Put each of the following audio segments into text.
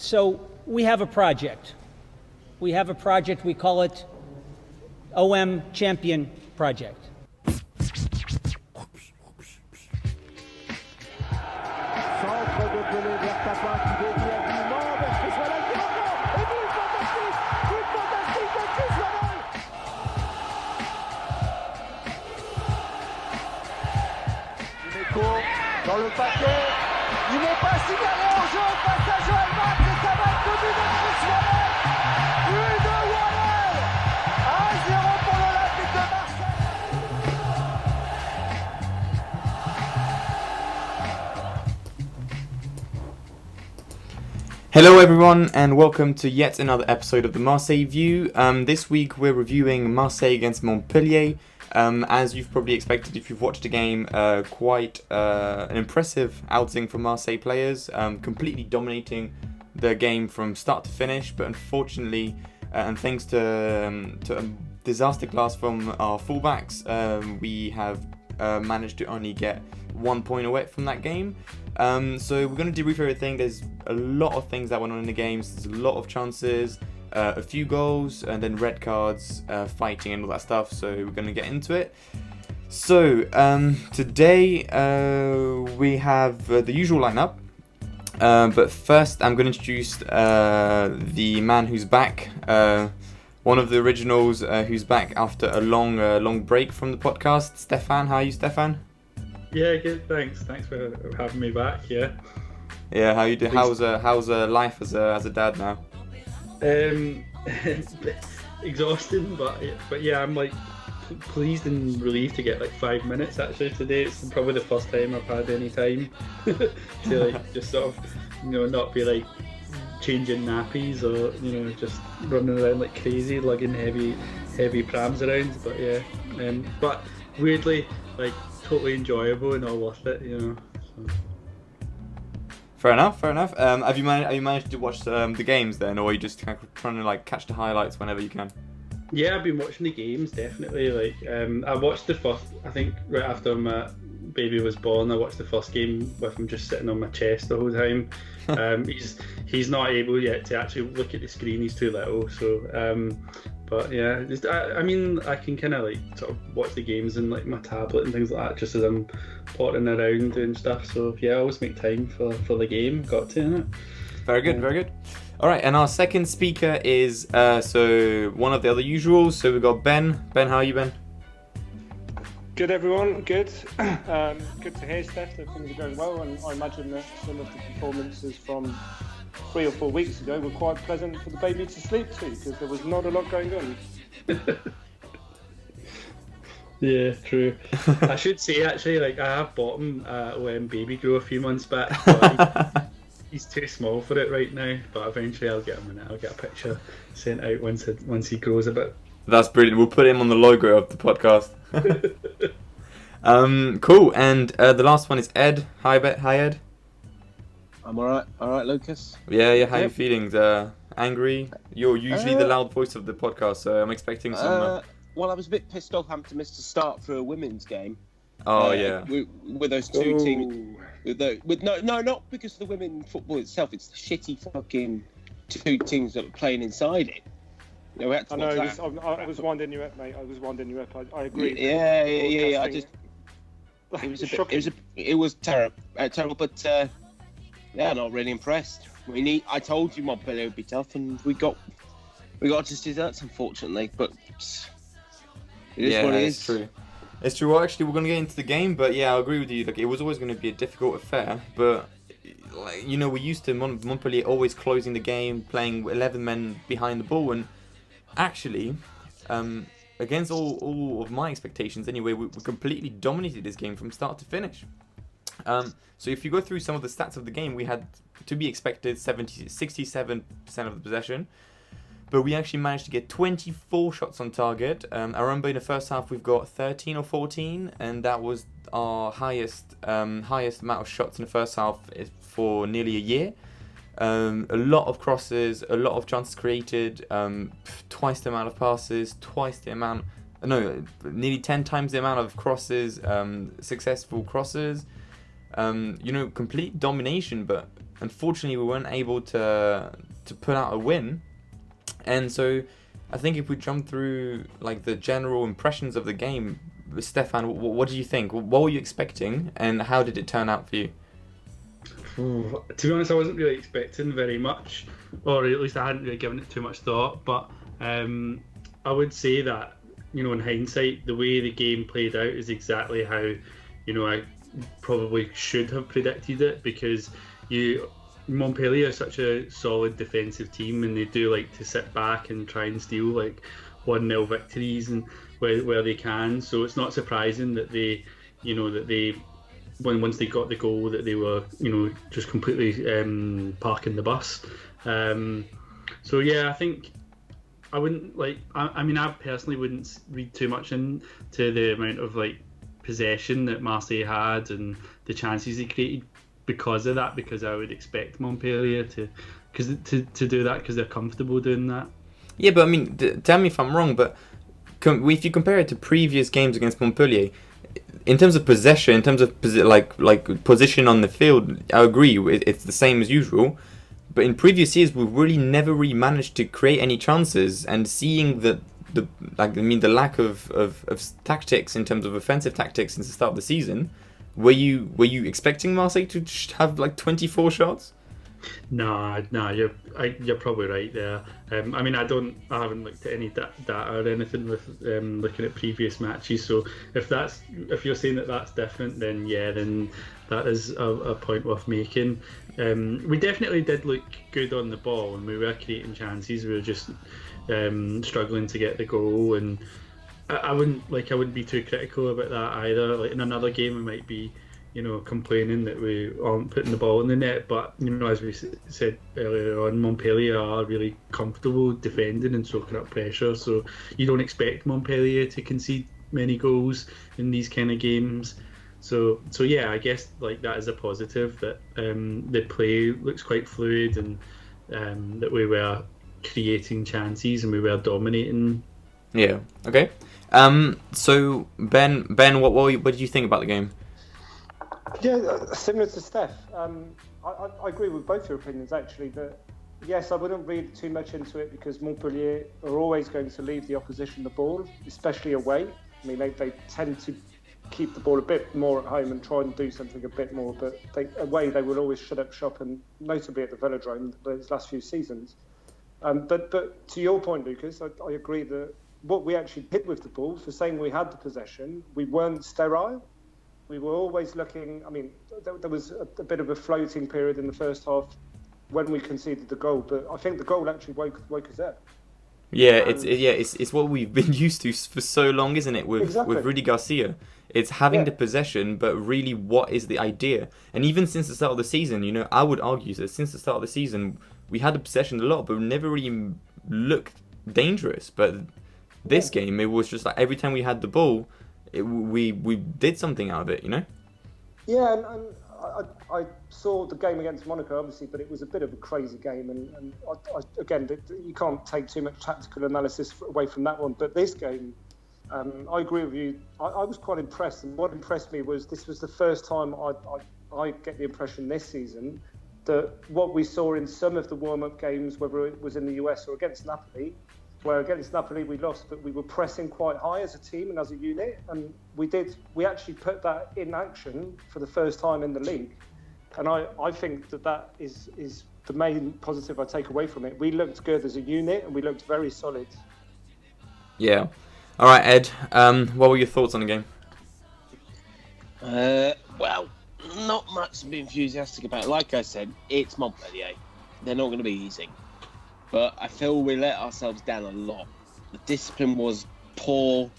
So we have a project. We call it OM Champion Project. Centre de Pelé vers Tapin qui dévie habilement vers Chris Waddle qui reprend et but fantastique de Chris Waddle. Dimeco dans le paquet, il n'est pas signalé en jeu face à Joël Max et ça va être le but de Chris Waddle. But de Waddle, 1-0 pour l'Olympique de Marseille. Hello everyone and welcome to yet another episode of the Marseille View. This week we're reviewing Marseille against Montpellier. As you've probably expected if you've watched the game, quite an impressive outing from Marseille players, completely dominating the game from start to finish, but unfortunately, and thanks to a disaster class from our fullbacks, we have managed to only get 1 point away from that game. So we're going to debrief everything. There's a lot of things that went on in the games. There's a lot of chances, a few goals, and then red cards, fighting and all that stuff. So we're going to get into it. So today we have the usual lineup. But first I'm going to introduce the man who's back. One of the originals who's back after a long break from the podcast. Stefan, how are you, Stefan? Yeah, good. Thanks for having me back. Yeah. Yeah, how you do? How's life as a dad now? Exhausting, but yeah, I'm like pleased and relieved to get like 5 minutes actually today. It's probably the first time I've had any time to like just sort of not be like changing nappies or just running around like crazy, lugging heavy prams around. But yeah, but weirdly like totally enjoyable and all worth it, So. Fair enough. Have you managed to watch the games then, or are you just kind of trying to like catch the highlights whenever you can? Yeah, I've been watching the games definitely. Like I watched the first. I think right after my baby was born, I watched the first game with him just sitting on my chest the whole time. He's not able yet to actually look at the screen. He's too little. So, but yeah, I mean, I can kind of like sort of watch the games in like my tablet and things like that, just as I'm pottering around doing stuff. So yeah, I always make time for the game. Got to, innit? Very good. All right, and our second speaker is so one of the other usuals. So we've got Ben. Ben, how are you, Ben? Good, everyone. Good. Good to hear, Steph, that things are going well, and I imagine that some of the performances from 3 or 4 weeks ago were quite pleasant for the baby to sleep to, because there was not a lot going on. Yeah, true. I should say actually, like I have bought him when baby grew a few months back, but he's too small for it right now. But eventually, I'll get him in it. I'll get a picture sent out once he grows a bit. That's brilliant. We'll put him on the logo of the podcast. Cool. And the last one is Ed. Hi, Ed. I'm alright. Alright, Lucas. Yeah. How are you feeling? Angry? You're usually the loud voice of the podcast, so I'm expecting some. Well, I was a bit pissed off having to miss the start for a women's game. Oh yeah. With those two teams. No, not because of the women football itself. It's the shitty fucking two teams that were playing inside it. We had to I was winding you up, mate. I agree. Yeah. It was terrible, but not really impressed. I told you Montpellier would be tough, and we got just desserts, unfortunately. But it is what it is. It's true. Well, actually, we're going to get into the game, but yeah, I agree with you. Like, it was always going to be a difficult affair, but like, we're used to Montpellier always closing the game, playing 11 men behind the ball, and actually, against all of my expectations anyway, we completely dominated this game from start to finish. So if you go through some of the stats of the game, we had, to be expected, 67% of the possession, but we actually managed to get 24 shots on target. I remember in the first half we've got 13 or 14, and that was our highest amount of shots in the first half for nearly a year. A lot of crosses, a lot of chances created, twice the amount of passes, nearly 10 times the amount of crosses, successful crosses. Complete domination, but unfortunately we weren't able to put out a win. And so I think if we jump through like the general impressions of the game, Stefan, what do you think? What were you expecting, and how did it turn out for you? To be honest, I wasn't really expecting very much, or at least I hadn't really given it too much thought. But I would say that, in hindsight, the way the game played out is exactly how, I probably should have predicted it, because Montpellier are such a solid defensive team, and they do like to sit back and try and steal like 1-0 victories and where they can. So it's not surprising that once they got the goal, that they were just completely parking the bus. So yeah, I think I wouldn't I personally wouldn't read too much into the amount of like possession that Marseille had and the chances they created because of that, because I would expect Montpellier to do that because they're comfortable doing that. Yeah, but I mean, tell me if I'm wrong, but if you compare it to previous games against Montpellier, in terms of possession, in terms of position on the field, I agree, it's the same as usual. But in previous years, we've really never managed to create any chances, and seeing the lack of tactics in terms of offensive tactics since the start of the season, were you expecting Marseille to have like 24 shots? No, you're probably right there. I haven't looked at any data or anything with looking at previous matches. So if you're saying that that's different, then that is a point worth making. We definitely did look good on the ball, and we were creating chances. We were just struggling to get the goal, and I wouldn't be too critical about that either. Like in another game, we might be complaining that we aren't putting the ball in the net, but as we said earlier on, Montpellier are really comfortable defending and soaking up pressure, so you don't expect Montpellier to concede many goals in these kind of games. So yeah, I guess like that is a positive, that the play looks quite fluid, and that we were creating chances and we were dominating. Yeah. Okay. So Ben, what did you think about the game? Yeah, similar to Steph. I agree with both your opinions, actually. That yes, I wouldn't read too much into it, because Montpellier are always going to leave the opposition the ball, especially away. I mean, they tend to keep the ball a bit more at home and try and do something a bit more, but away they will always shut up shop, and notably at the Velodrome those last few seasons. But to your point, Lucas, I agree that what we actually did with the ball, for saying we had the possession, we weren't sterile. We were always looking. I mean, there was a bit of a floating period in the first half when we conceded the goal, but I think the goal actually woke us up. Yeah, it's what we've been used to for so long, isn't it? With Rudy Garcia, it's having the possession, but really, what is the idea? And even since the start of the season, I would argue that since the start of the season, we had the possession a lot, but we never really looked dangerous. But this game, it was just like every time we had the ball, we did something out of it, Yeah, and I saw the game against Monaco, obviously, but it was a bit of a crazy game, and again, you can't take too much tactical analysis away from that one. But this game, I agree with you. I was quite impressed, and what impressed me was this was the first time I get the impression this season that what we saw in some of the warm-up games, whether it was in the US or against Napoli, where against Napoli we lost, but we were pressing quite high as a team and as a unit, and we actually put that in action for the first time in the league, and I think that is the main positive I take away from it. We looked good as a unit, and we looked very solid. Yeah. All right, Ed. What were your thoughts on the game? Well, not much to be enthusiastic about. Like I said, it's Montpellier. They're not going to be easy. But I feel we let ourselves down a lot. The discipline was poor.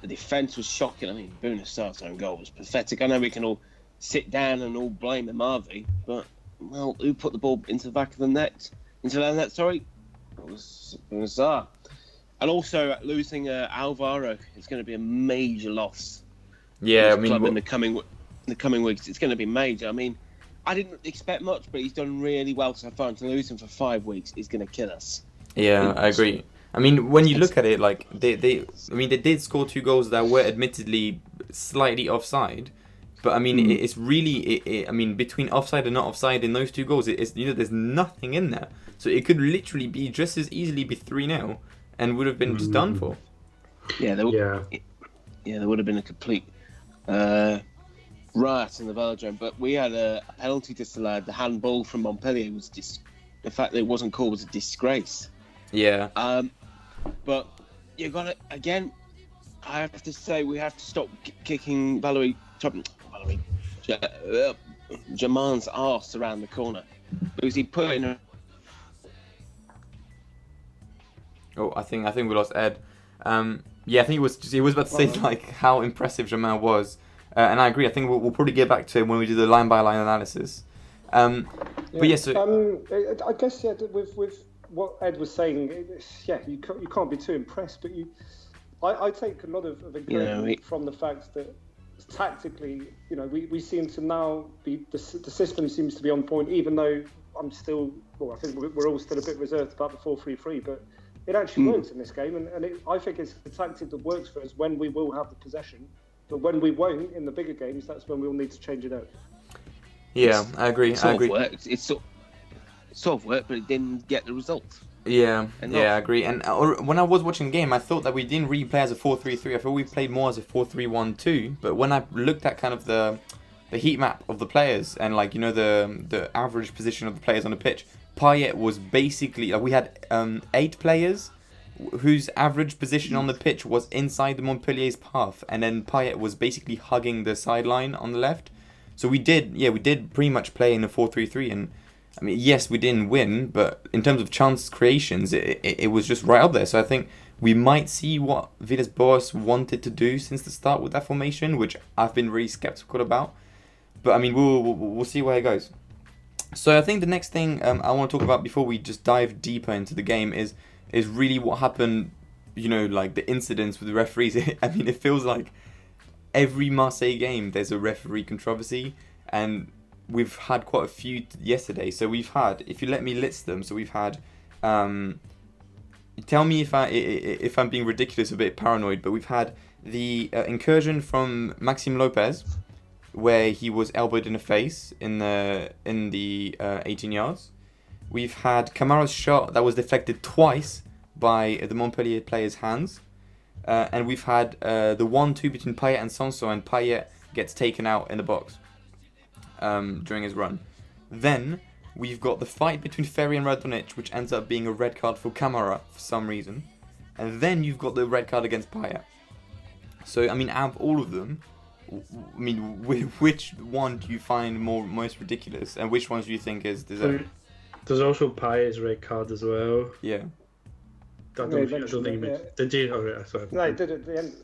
The defence was shocking. I mean, Bounasar's own goal was pathetic. I know we can all sit down and all blame Marvi, but, well, who put the ball into the back of the net? Into the net, sorry? It was Bounasar. And also, losing Alvaro is going to be a major loss. Yeah, In the coming weeks, it's going to be major. I mean, I didn't expect much, but he's done really well so far. And to lose him for 5 weeks is going to kill us. Yeah, I agree. I mean, when you look at it, like they did score 2 goals that were admittedly slightly offside, But I mean, it's really, I mean, between offside and not offside in those two goals, it's there's nothing in there. So it could literally be just as easily be 3-0 and would have been just done for. Yeah, there would have been a complete riot in the Velodrome. But we had a penalty disallowed. The handball from Montpellier was the fact that it wasn't called was a disgrace. Yeah. But you got it again. I have to say we have to stop kicking Jaman's arse around the corner because he put in. Oh, I think we lost Ed. Yeah, I think he was about to say like how impressive Jaman was, and I agree. I think we'll probably get back to him when we do the line by line analysis. But yeah, so I guess with what Ed was saying, you can't be too impressed, but I take a lot of encouragement from the fact that tactically, we seem to now be the system seems to be on point, even though I think we're all still a bit reserved about the 4-3-3, but it actually works in this game, and I think it's a tactic that works for us when we will have the possession, but when we won't in the bigger games, that's when we'll need to change it out. Yeah, I agree. Worked. It sort of worked, but it didn't get the result. Yeah, I agree. And when I was watching the game, I thought that we didn't really play as a 4-3-3. I thought we played more as a 4-3-1-2. But when I looked at kind of the heat map of the players and the average position of the players on the pitch, Payet was basically we had 8 players whose average position on the pitch was inside the Montpellier's path, and then Payet was basically hugging the sideline on the left. So we did pretty much play in a 4-3-3, and I mean, yes, we didn't win, but in terms of chance creations, it was just right up there. So I think we might see what Villas-Boas wanted to do since the start with that formation, which I've been really skeptical about. But I mean, we'll see where it goes. So I think the next thing I want to talk about before we just dive deeper into the game is really what happened, like the incidents with the referees. I mean, it feels like every Marseille game there's a referee controversy, and we've had quite a few yesterday. So we've had, if you let me list them, so we've had, tell me if I'm being ridiculous, a bit paranoid, but we've had the incursion from Maxime Lopez, where he was elbowed in the face in the 18 yards. We've had Camara's shot that was deflected twice by the Montpellier player's hands. And we've had the 1-2 between Payet and Sanson, and Payet gets taken out in the box during his run. Then we've got the fight between Ferry and Radonjic, which ends up being a red card for Camara for some reason. And then you've got the red card against Payet. So, I mean, out of all of them, I mean, which one do you find most ridiculous, and which ones do you think is deserved? There's also Payet's red card as well. Yeah. I don't think did you? Oh, yeah, sorry. No, he did at the end.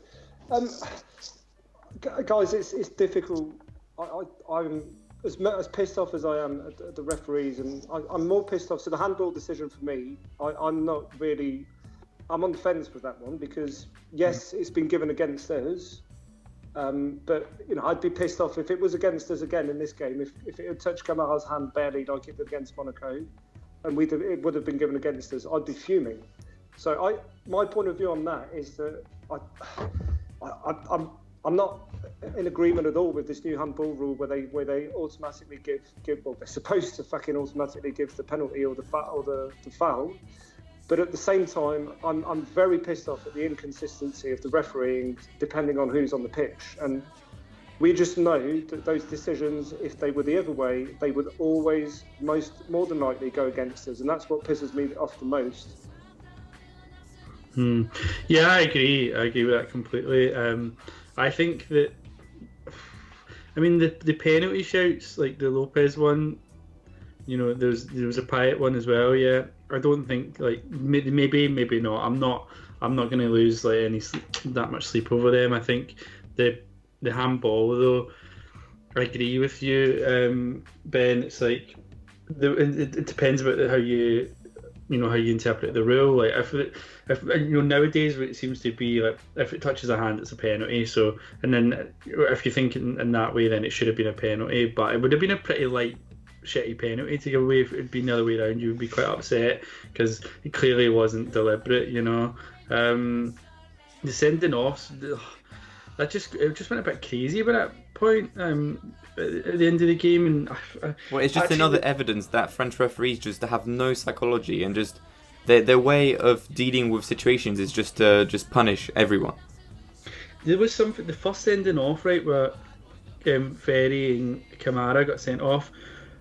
Guys, it's difficult. I'm as pissed off as I am at the referees, and I'm more pissed off. So the handball decision for me, I'm not really. I'm on the fence with that one because yes, it's been given against us. But I'd be pissed off if it was against us again in this game. If it had touched Kamara's hand barely like it did against Monaco, and it would have been given against us, I'd be fuming. So my point of view on that is that I'm not in agreement at all with this new handball rule where they automatically give well, they're supposed to fucking automatically give the penalty or the foul. But at the same time, I'm very pissed off at the inconsistency of the refereeing depending on who's on the pitch. And we just know that those decisions, if they were the other way, they would always more than likely go against us. And that's what pisses me off the most. Yeah, I agree with that completely. I think that, I mean, the penalty shouts, like the Lopez one, there was a Payet one as well, yeah. I don't think, like, maybe not. I'm not going to lose like that much sleep over them. I think the handball, though, I agree with you, Ben. It's like it depends about how you interpret the rule. Like if nowadays it seems to be like if it touches a hand, it's a penalty. So, and then if you think in that way, then it should have been a penalty. But it would have been a pretty light, shitty penalty to give away. If it had been the other way around, you would be quite upset because it clearly wasn't deliberate. The sending offs, it just went a bit crazy by that point. At the end of the game, and Well, it's just actually, another evidence that French referees just have no psychology, and just their way of dealing with situations is just to just punish everyone. There was something, the first sending off, right, where Ferry and Kamara got sent off.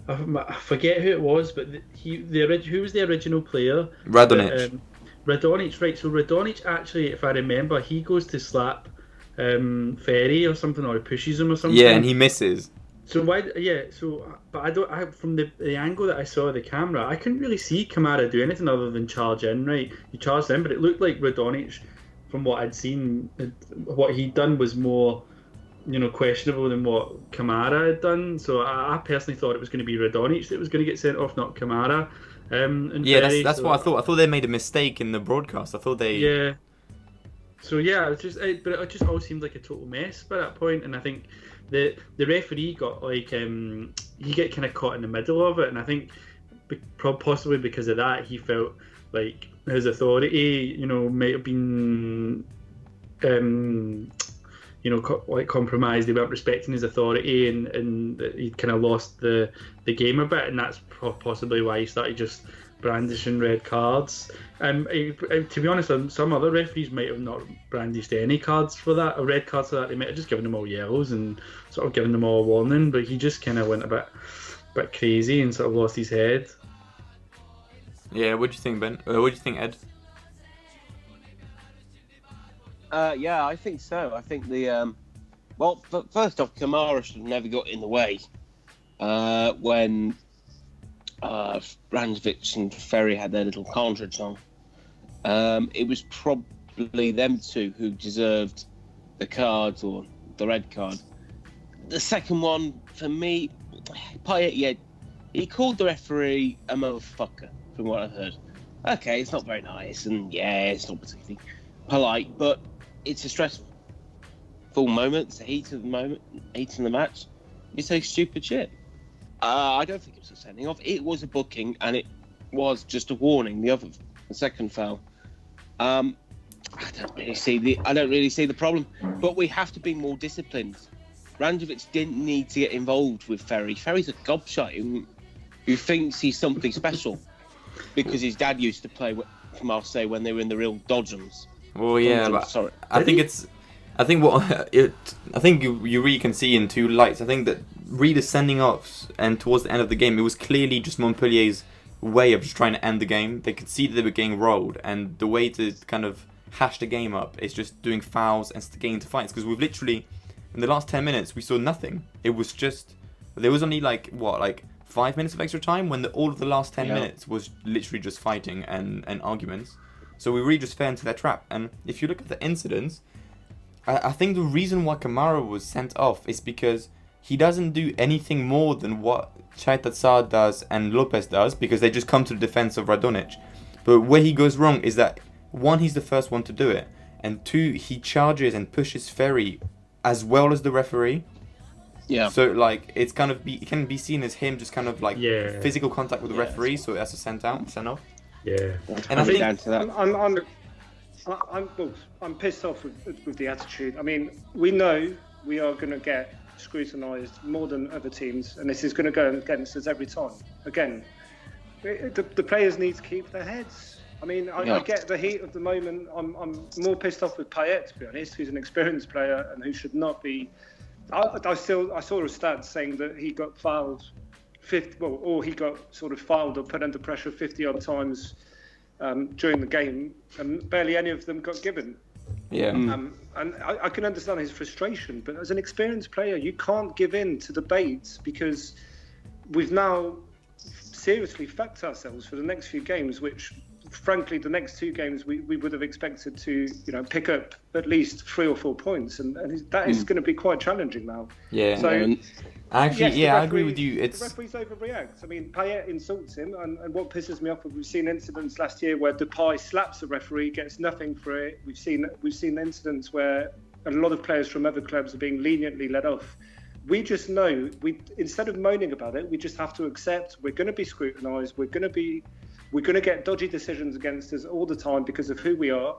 I forget who it was, but who was the original player? Radonjic. Radonjic, right? So Radonjic actually, if I remember, he goes to slap Ferry or something, or he pushes him or something. Yeah, and he misses. So why? Yeah. So, but from the angle that I saw of the camera, I couldn't really see Kamara do anything other than charge in. Right, he charged in, but it looked like Radonjic, from what I'd seen, what he'd done was more, questionable than what Kamara had done. So I personally thought it was going to be Radonjic that was going to get sent off, not Kamara. Yeah, Ferry, that's what I thought. I thought they made a mistake in the broadcast. I thought they. Yeah. So yeah, but it just all seemed like a total mess by that point, and I think the referee got he get kind of caught in the middle of it, and I think possibly because of that he felt like his authority, might have been, compromised. They weren't respecting his authority, and he kind of lost the game a bit, and that's possibly why he started just brandishing red cards. To be honest, some other referees might have not brandished any cards for that, or red cards for that. They might have just given them all yellows and sort of given them all a warning. But he just kind of went a bit crazy and sort of lost his head. Yeah, what do you think, Ben? What do you think, Ed? Yeah, I think so. I think first off, Kamara should have never got in the way when Ranjovic and Ferry had their little cartridge on. It was probably them two who deserved the cards or the red card. The second one, for me, Payet, he called the referee a motherfucker, from what I've heard. Okay, it's not very nice, and yeah, it's not particularly polite, but it's a stressful moment. It's the heat of the match. You say stupid shit. I don't think it was a sending off. It was a booking, and it was just a warning. The second foul. I don't really see the problem, but we have to be more disciplined. Ranjovic didn't need to get involved with Ferry. Ferry's a gobshite who thinks he's something special because his dad used to play for Marseille when they were in the real Dodgems. Well, yeah, but sorry. I think you really can see in two lights. I think that really sending offs and towards the end of the game, it was clearly just Montpellier's way of just trying to end the game. They could see that they were getting rolled, and the way to kind of hash the game up is just doing fouls and getting into fights. Because we've literally, in the last 10 minutes, we saw nothing. It was just, there was only 5 minutes of extra time when all of the last 10 minutes was literally just fighting and arguments. So we really just fell into that trap. And if you look at the incidents, I think the reason why Kamara was sent off is because he doesn't do anything more than what Chaitatsar does and Lopez does, because they just come to the defense of Radonjic. But where he goes wrong is that, one, he's the first one to do it, and two, he charges and pushes Ferry as well as the referee. Yeah. So it's kind of it can be seen as him just kind of physical contact with the referee, so that's a sent off. Yeah. And I think down to that. I'm pissed off with the attitude. I mean, we know we are going to get scrutinised more than other teams, and this is going to go against us every time. Again, the players need to keep their heads. I mean, I get the heat of the moment. I'm more pissed off with Payet, to be honest, who's an experienced player and who should not be. I saw a stat saying that he got fouled 50, or he got sort of fouled or put under pressure 50 odd times during the game, and barely any of them got given. Yeah. And I can understand his frustration, but as an experienced player, you can't give in to the bait, because we've now seriously fucked ourselves for the next few games, which, frankly, the next two games we would have expected to pick up at least 3 or 4 points, and that is going to be quite challenging now. Yeah. So. Actually, I agree with you. The referees overreact. I mean, Payet insults him, and what pisses me off is we've seen incidents last year where Depay slaps a referee, gets nothing for it. We've seen incidents where a lot of players from other clubs are being leniently let off. We just know, instead of moaning about it, we just have to accept we're going to be scrutinised. We're going to get dodgy decisions against us all the time because of who we are.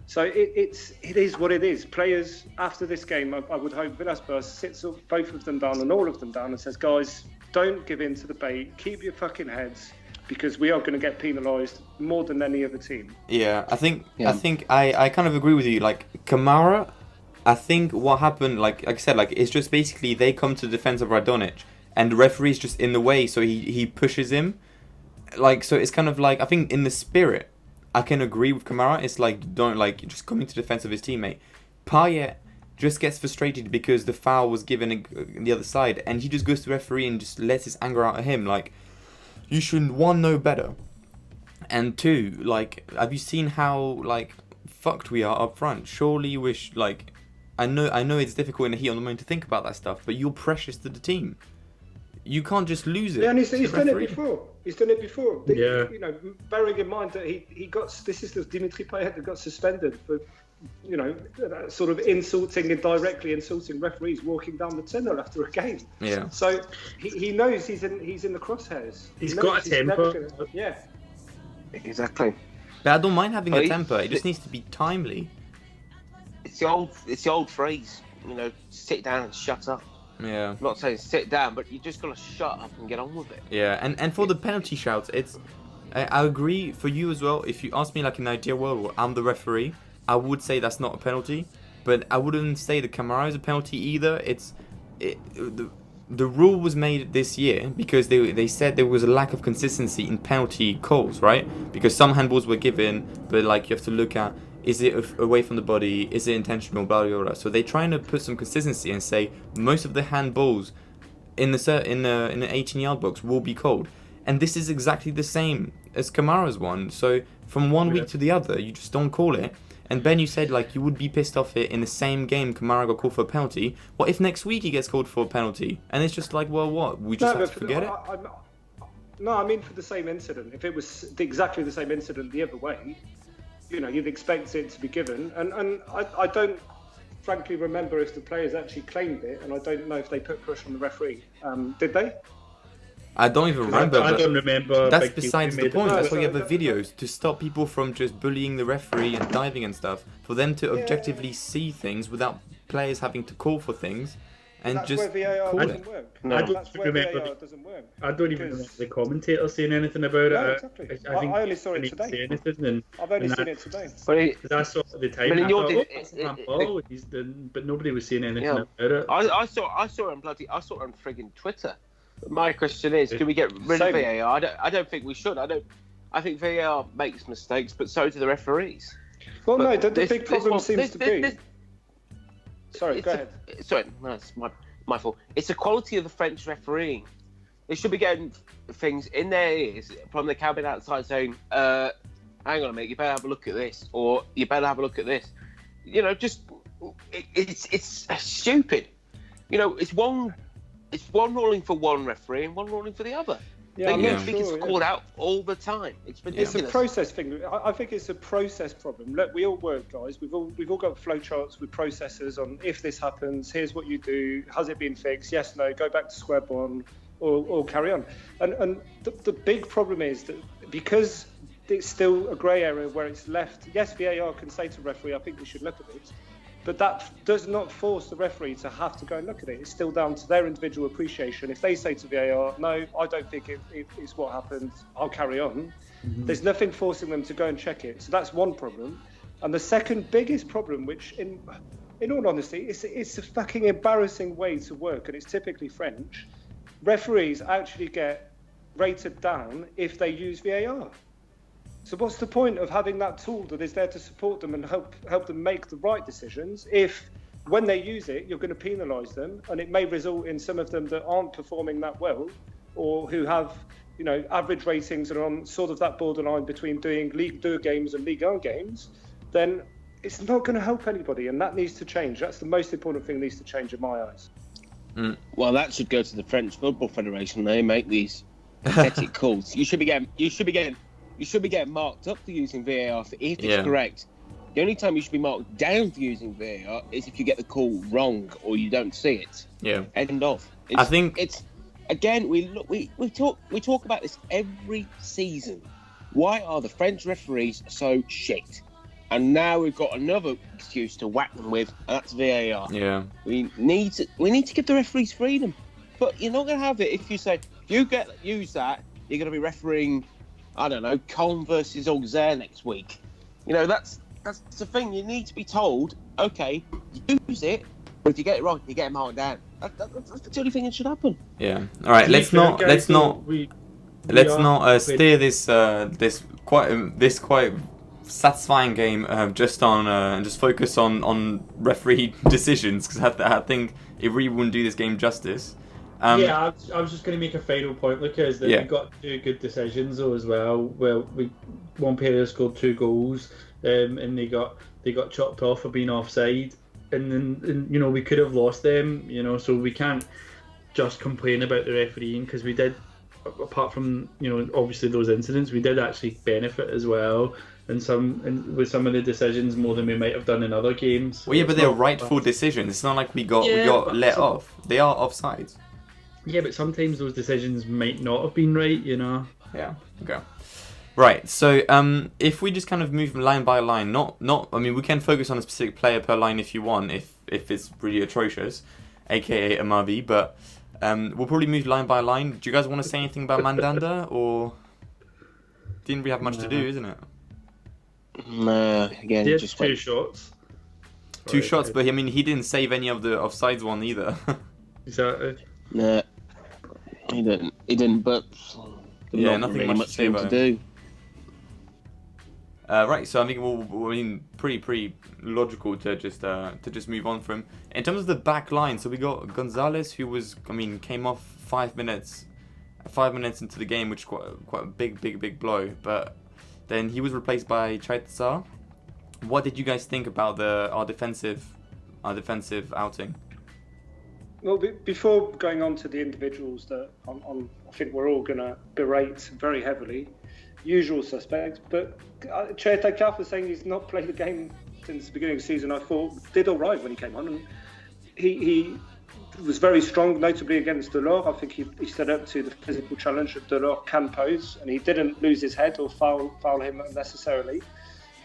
So it is what it is. Players, after this game, I would hope Villas-Boas sits both of them down and all of them down and says, guys, don't give in to the bait. Keep your fucking heads, because we are going to get penalised more than any other team. Yeah, I think I kind of agree with you. Like Kamara, I think what happened, like I said, like it's just basically they come to the defense of Radonic, and the referee's just in the way, so he pushes him. Like, so it's kind of like, I think in the spirit, I can agree with Kamara. It's like, don't, like, just coming to defense of his teammate. Payet just gets frustrated because the foul was given the other side, and he just goes to the referee and just lets his anger out of him. Like, you should, one, know better, and two, like, have you seen how, like, fucked we are up front? Surely you wish, like, I know it's difficult in the heat on the moment to think about that stuff, but you're precious to the team. You can't just lose it. Yeah, and he's done it before. He's done it before. Yeah. You know, bearing in mind that he got, this is the Dimitri Payet that got suspended for, you know, sort of indirectly insulting referees walking down the tunnel after a game. Yeah. So he knows he's in the crosshairs. He's got a temper. Yeah. Exactly. But I don't mind having a temper. It just needs to be timely. It's the old phrase, you know, sit down and shut up. Yeah. I'm not saying sit down, but you just gotta shut up and get on with it. Yeah, and for the penalty shouts, I agree for you as well. If you ask me, like, in an ideal world where I'm the referee, I would say that's not a penalty, but I wouldn't say the Kamara is a penalty either. The rule was made this year because they said there was a lack of consistency in penalty calls, right? Because some handballs were given, but like you have to look at, is it away from the body? Is it intentional? Blah blah blah. So they're trying to put some consistency and say most of the handballs in the 18-yard box will be called, and this is exactly the same as Kamara's one. So from one week to the other, you just don't call it. And Ben, you said like you would be pissed off it in the same game Kamara got called for a penalty. What if next week he gets called for a penalty? And it's just like, well, what? We just have to forget it? No, I mean for the same incident. If it was exactly the same incident the other way, you know, you'd expect it to be given. And I don't frankly remember if the players actually claimed it, and I don't know if they put pressure on the referee. Did they? I don't even remember. I don't remember. That's besides the point. That's why you have the No, videos, to stop people from just bullying the referee and diving and stuff. For them to objectively see things without players having to call for things, and that's just where VAR call doesn't it. work. No. That's where VAR doesn't work. I don't even remember the commentator saying anything about No, it. exactly. I think I only saw it he didn't today. say anything, and I've only and seen that- it today. But That's sort of the time. But in I your thought, di- that's a handball, but nobody was saying anything about it. I saw it on frigging Twitter. But my question is, can we get rid Same. of VAR? I don't think we should. I think VAR makes mistakes, but so do the referees. Well, But no, the this- big this problem one- seems to be. this- Sorry, it's go a- ahead. Sorry, no, it's my fault. It's the quality of the French refereeing. They should be getting things in their ears from the cabin outside saying, hang on a minute, you better have a look at this, or you better have a look at this. You know, just it's stupid. You know, it's one ruling for one referee and one ruling for the other. Yeah, I'm They not think sure, it's called out all the time. It's ridiculous. It's a process thing. I think it's a process problem. Look, we all work, guys. We've all got flowcharts with processes on if this happens, here's what you do. Has it been fixed? Yes, no. Go back to square one, or carry on. And the big problem is that because it's still a grey area where it's left. Yes, VAR can say to referee, I think we should look at this. But that does not force the referee to have to go and look at it. It's still down to their individual appreciation. If they say to VAR, no, I don't think it's what happened, I'll carry on. Mm-hmm. There's nothing forcing them to go and check it. So that's one problem. And the second biggest problem, which in all honesty, it's a fucking embarrassing way to work, and it's typically French. Referees actually get rated down if they use VAR. So what's the point of having that tool that is there to support them and help them make the right decisions if, when they use it, you're going to penalise them, and it may result in some of them that aren't performing that well, or who have, you know, average ratings and are on sort of that borderline between doing Ligue 2 games and Ligue 1 games, then it's not going to help anybody, and that needs to change. That's the most important thing that needs to change in my eyes. Well, that should go to the French Football Federation. They make these pathetic calls. You should be getting marked up for using VAR if it's correct. The only time you should be marked down for using VAR is if you get the call wrong or you don't see it. Yeah. End of. I think it's again. We talk about this every season. Why are the French referees so shit? and now we've got another excuse to whack them with, and that's VAR. Yeah. We need to give the referees freedom, but you're not going to have it if you say if you use that, you're going to be refereeing, I don't know, Colm versus Auxerre next week. That's the thing. You need to be told, okay, use it, but if you get it wrong, you get them marked down. That's the only thing that should happen. Yeah. All right. Let's not steer this quite satisfying game just focus on referee decisions, because I think it really wouldn't do this game justice. I was just going to make a final point, Lucas, that we got 2 good decisions though as well. Well, Montpellier scored 2 goals, and they got chopped off for being offside, and then we could have lost them. So we can't just complain about the refereeing, because we did, apart from obviously those incidents, we did actually benefit as well. With some of the decisions more than we might have done in other games. Well, yeah, but they're rightful decisions. It's not like we got let off. They are offsides. Yeah, but sometimes those decisions might not have been right, Yeah. Okay. Right. So, if we just kind of move line by line, we can focus on a specific player per line if you want, if it's really atrocious, aka Amavi. But we'll probably move line by line. Do you guys want to say anything about Mandanda, or didn't really have much to do, isn't it? No, again, just 2 shots. 2 shots, but he didn't save any of the offsides one either. Exactly. No, he didn't. But nothing really much to say about to do. Right, so I think pretty logical to just move on from. In terms of the back line, so we got Gonzalez, who came off 5 minutes into the game, which is quite a big blow, but then he was replaced by Chaitsa. What did you guys think about our defensive outing? Well, before going on to the individuals that I think we're all going to berate very heavily, usual suspects, but Chaitsa Kalfa saying he's not played the game since the beginning of the season, I thought did all right when he came on, and he was very strong, notably against Delors. I think he stood up to the physical challenge that Delors can pose, and he didn't lose his head or foul him unnecessarily.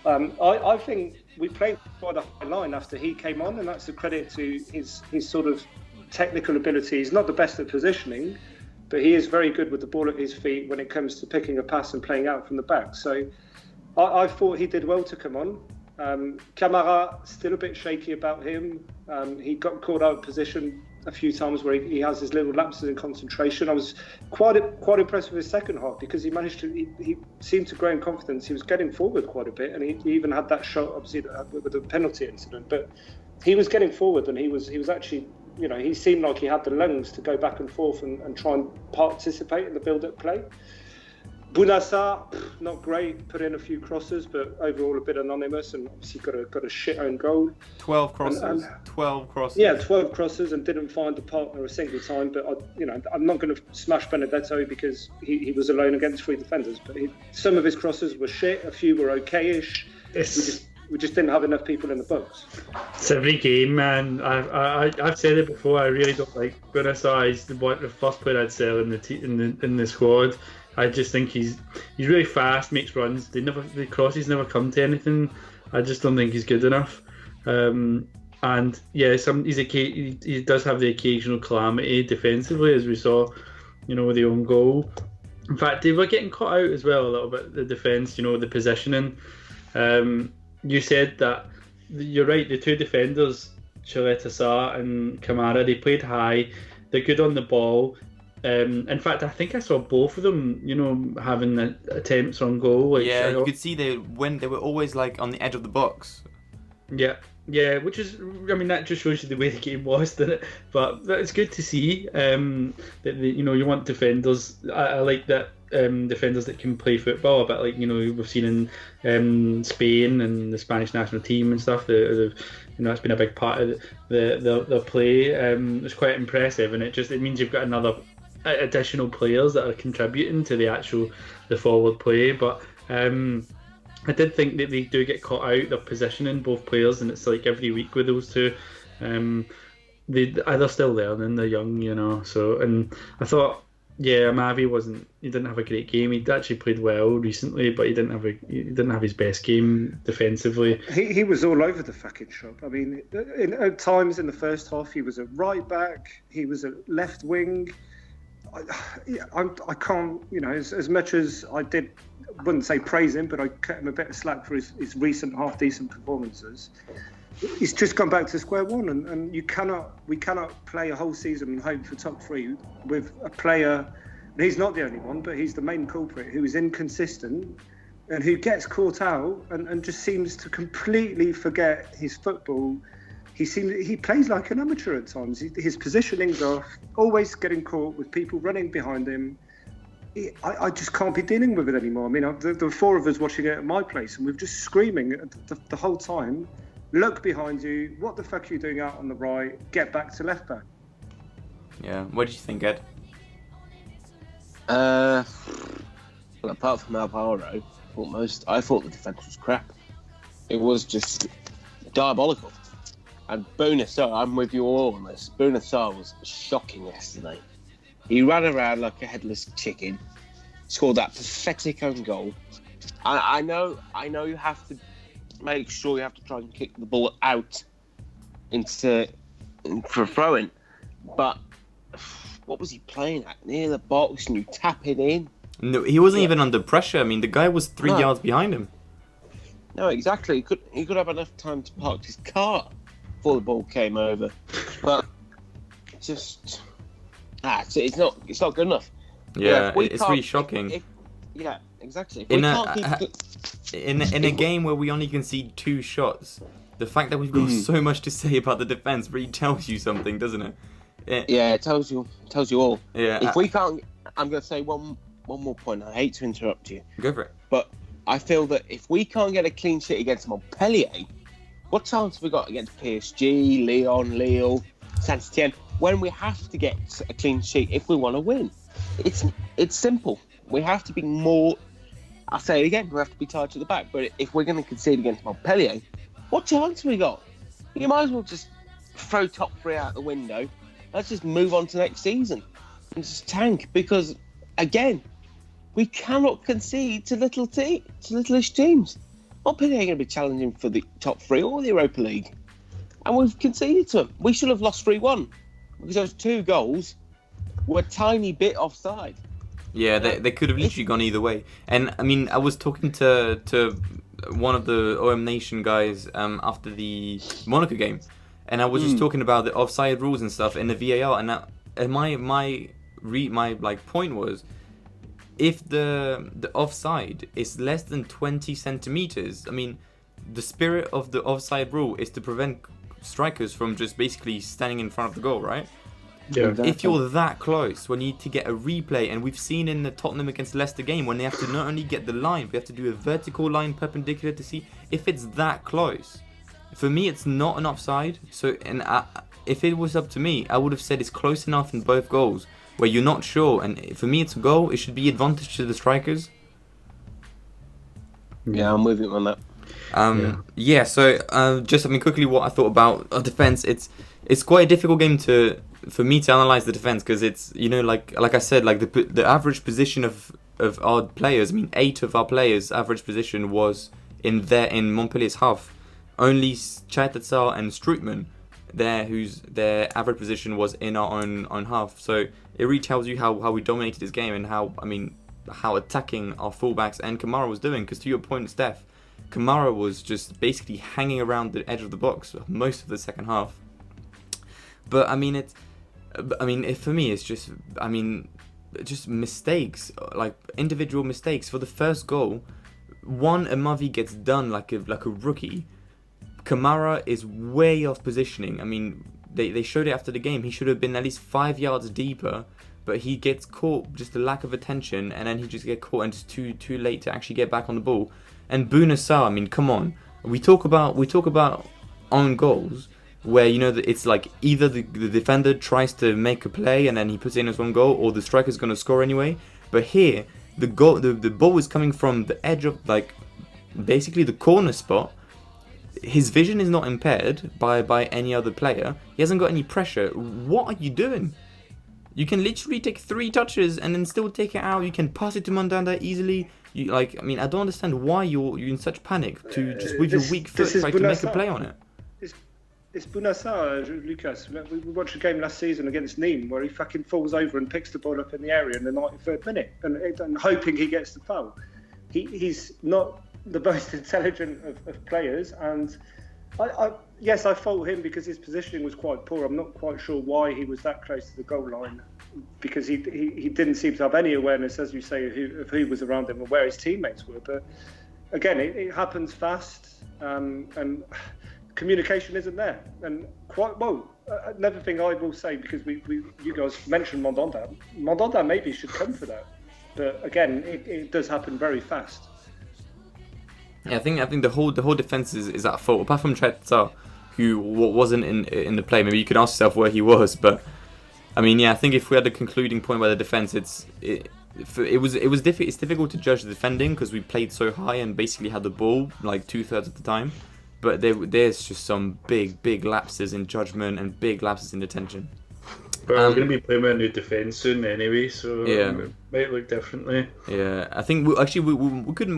I think we played quite a high line after he came on, and that's a credit to his sort of technical ability. He's not the best at positioning, but he is very good with the ball at his feet when it comes to picking a pass and playing out from the back. So I thought he did well to come on. Camara, still a bit shaky about him. He got caught out of position a few times where he has his little lapses in concentration. I was quite impressed with his second half, because he managed to, he seemed to grow in confidence. He was getting forward quite a bit, and he even had that shot, obviously, with the penalty incident. But he was getting forward, and he was actually, he seemed like he had the lungs to go back and forth and try and participate in the build-up play. Bounassar, not great, put in a few crosses, but overall a bit anonymous, and obviously got a shit own goal. 12 crosses. 12 crosses. Yeah, 12 crosses, and didn't find a partner a single time. But I'm not going to smash Benedetto because he was alone against 3 defenders. But some of his crosses were shit. A few were okay-ish. We just didn't have enough people in the box. It's every game, man. I've said it before. I really don't like Bounassar. He's the first player I'd sell in the squad. I just think he's really fast, makes runs. The crosses never come to anything. I just don't think he's good enough. And yeah, he does have the occasional calamity defensively, as we saw, with the own goal. In fact, they were getting caught out as well a little bit. The defence, the positioning. You said that you're right. The 2 defenders, Chaitsa and Kamara, they played high. They're good on the ball. In fact, I think I saw both of them, having attempts on goal. You could see they were always on the edge of the box. Yeah, which is, that just shows you the way the game was, doesn't it? But it's good to see that you want defenders. I like that defenders that can play football a bit, like we've seen in Spain and the Spanish national team and stuff. That's been a big part of the play. It's quite impressive, and it means you've got another additional players that are contributing to the forward play. But I did think that they do get caught out, their positioning, both players, and it's like every week with those 2. They're still learning, they're young, So, and I thought Yeah, Mavi he didn't have a great game. He'd actually played well recently, but he didn't have his best game defensively. He was all over the fucking shop. I mean, at times in the first half, he was a right back, he was a left wing. I can't, as much as wouldn't say praise him, but I cut him a bit of slack for his recent half decent performances. He's just gone back to square one, and we cannot play a whole season and hope for top three with a player. And he's not the only one, but he's the main culprit who is inconsistent and who gets caught out and just seems to completely forget his football. He plays like an amateur at times. His positioning's off, always getting caught with people running behind him. I just can't be dealing with it anymore. I mean, there were four of us watching it at my place, and we're just screaming the whole time. Look behind you. What the fuck are you doing out on the right? Get back to left back. Yeah. What did you think, Ed? Well, apart from Alvaro, I thought the defence was crap. It was just diabolical. And Bouna Sarr, I'm with you all on this. Bouna Sarr was shocking yesterday. He ran around like a headless chicken, scored that pathetic own goal. I know you have to make sure you have to try and kick the ball out for throwing, but what was he playing at? Near the box, and you tap it in. No, he wasn't even under pressure. I mean, the guy was 3 yards behind him. No, exactly. He could have enough time to park his car before the ball came over, but just it's not good enough. Yeah, it's really shocking. Yeah, exactly. In a game where we only concede 2 shots, the fact that we've got so much to say about the defense really tells you something, doesn't it? It tells you all. Yeah. If we can't, I'm going to say one more point. I hate to interrupt you. Go for it. But I feel that if we can't get a clean sheet against Montpellier, what chance have we got against PSG, Lyon, Lille, Saint-Etienne, when we have to get a clean sheet if we want to win? It's simple. We have to be more. I'll say it again. We have to be tied to the back. But if we're going to concede against Montpellier, what chance have we got? You might as well just throw top 3 out the window. Let's just move on to next season and just tank, because again, we cannot concede to littleish teams. Montpellier are going to be challenging for the top 3 or the Europa League, and we've conceded to them. We should have lost 3-1 because those 2 goals were a tiny bit offside. Yeah, they could have literally gone either way. And I mean, I was talking to one of the OM Nation guys after the Monaco game, and I was just talking about the offside rules and stuff in the VAR. And my point was, if the offside is less than 20 centimeters, I mean, the spirit of the offside rule is to prevent strikers from just basically standing in front of the goal, right? Yeah. If you're that close, when you need to get a replay, and we've seen in the Tottenham against Leicester game, when they have to not only get the line, we have to do a vertical line perpendicular to see if it's that close. For me, it's not an offside. So, if it was up to me, I would have said it's close enough in both goals where you're not sure. And for me, it's a goal. It should be advantage to the strikers. Yeah, I'm with you on that. So quickly, what I thought about our defense. It's quite a difficult game for me to analyze the defense, because it's, like I said, like the average position of our players. I mean, 8 of our players' average position was in Montpellier's half. Only Chaitatsar and Strootman there, whose their average position was in our own half. So it really tells you how we dominated this game, and how attacking our fullbacks and Kamara was doing. Because to your point, Steph, Kamara was just basically hanging around the edge of the box most of the second half. But for me, it's just mistakes, like individual mistakes. For the first goal, Amavi gets done like a rookie. Kamara is way off positioning. I mean, they showed it after the game. He should have been at least 5 yards deeper, but he gets caught, just a lack of attention, and then he just gets caught and it's too late to actually get back on the ball. And Bouna Sarr, I mean, come on. We talk about own goals, where it's like either the defender tries to make a play and then he puts it in his own goal, or the striker's going to score anyway. But here, the ball is coming from the edge of, like, basically the corner spot. His vision is not impaired by any other player. He hasn't got any pressure. What are you doing? You can literally take 3 touches and then still take it out. You can pass it to Mandanda easily. I don't understand why you're in such panic to just with your weak foot try to make a play on it. It's Bounassar, Lucas. We watched a game last season against Nîmes where he fucking falls over and picks the ball up in the area in the 93rd minute and hoping he gets the foul. He's not the most intelligent of players, and yes, I fault him because his positioning was quite poor. I'm not quite sure why he was that close to the goal line, because he didn't seem to have any awareness, as you say, of who was around him and where his teammates were. But again, it happens fast, and communication isn't there. And another thing I will say, because you guys mentioned Mandanda maybe should come for that, but again, it does happen very fast. Yeah, I think the whole defense is at fault. Apart from Chetza, who wasn't in the play, maybe you could ask yourself where he was. But I mean, yeah, I think if we had a concluding point by the defense, it's difficult to judge the defending because we played so high and basically had the ball like 2/3 of the time. But there's just some big lapses in judgment and big lapses in attention. But we're going to be playing with a new defence soon anyway, so it might look differently. Yeah, I think we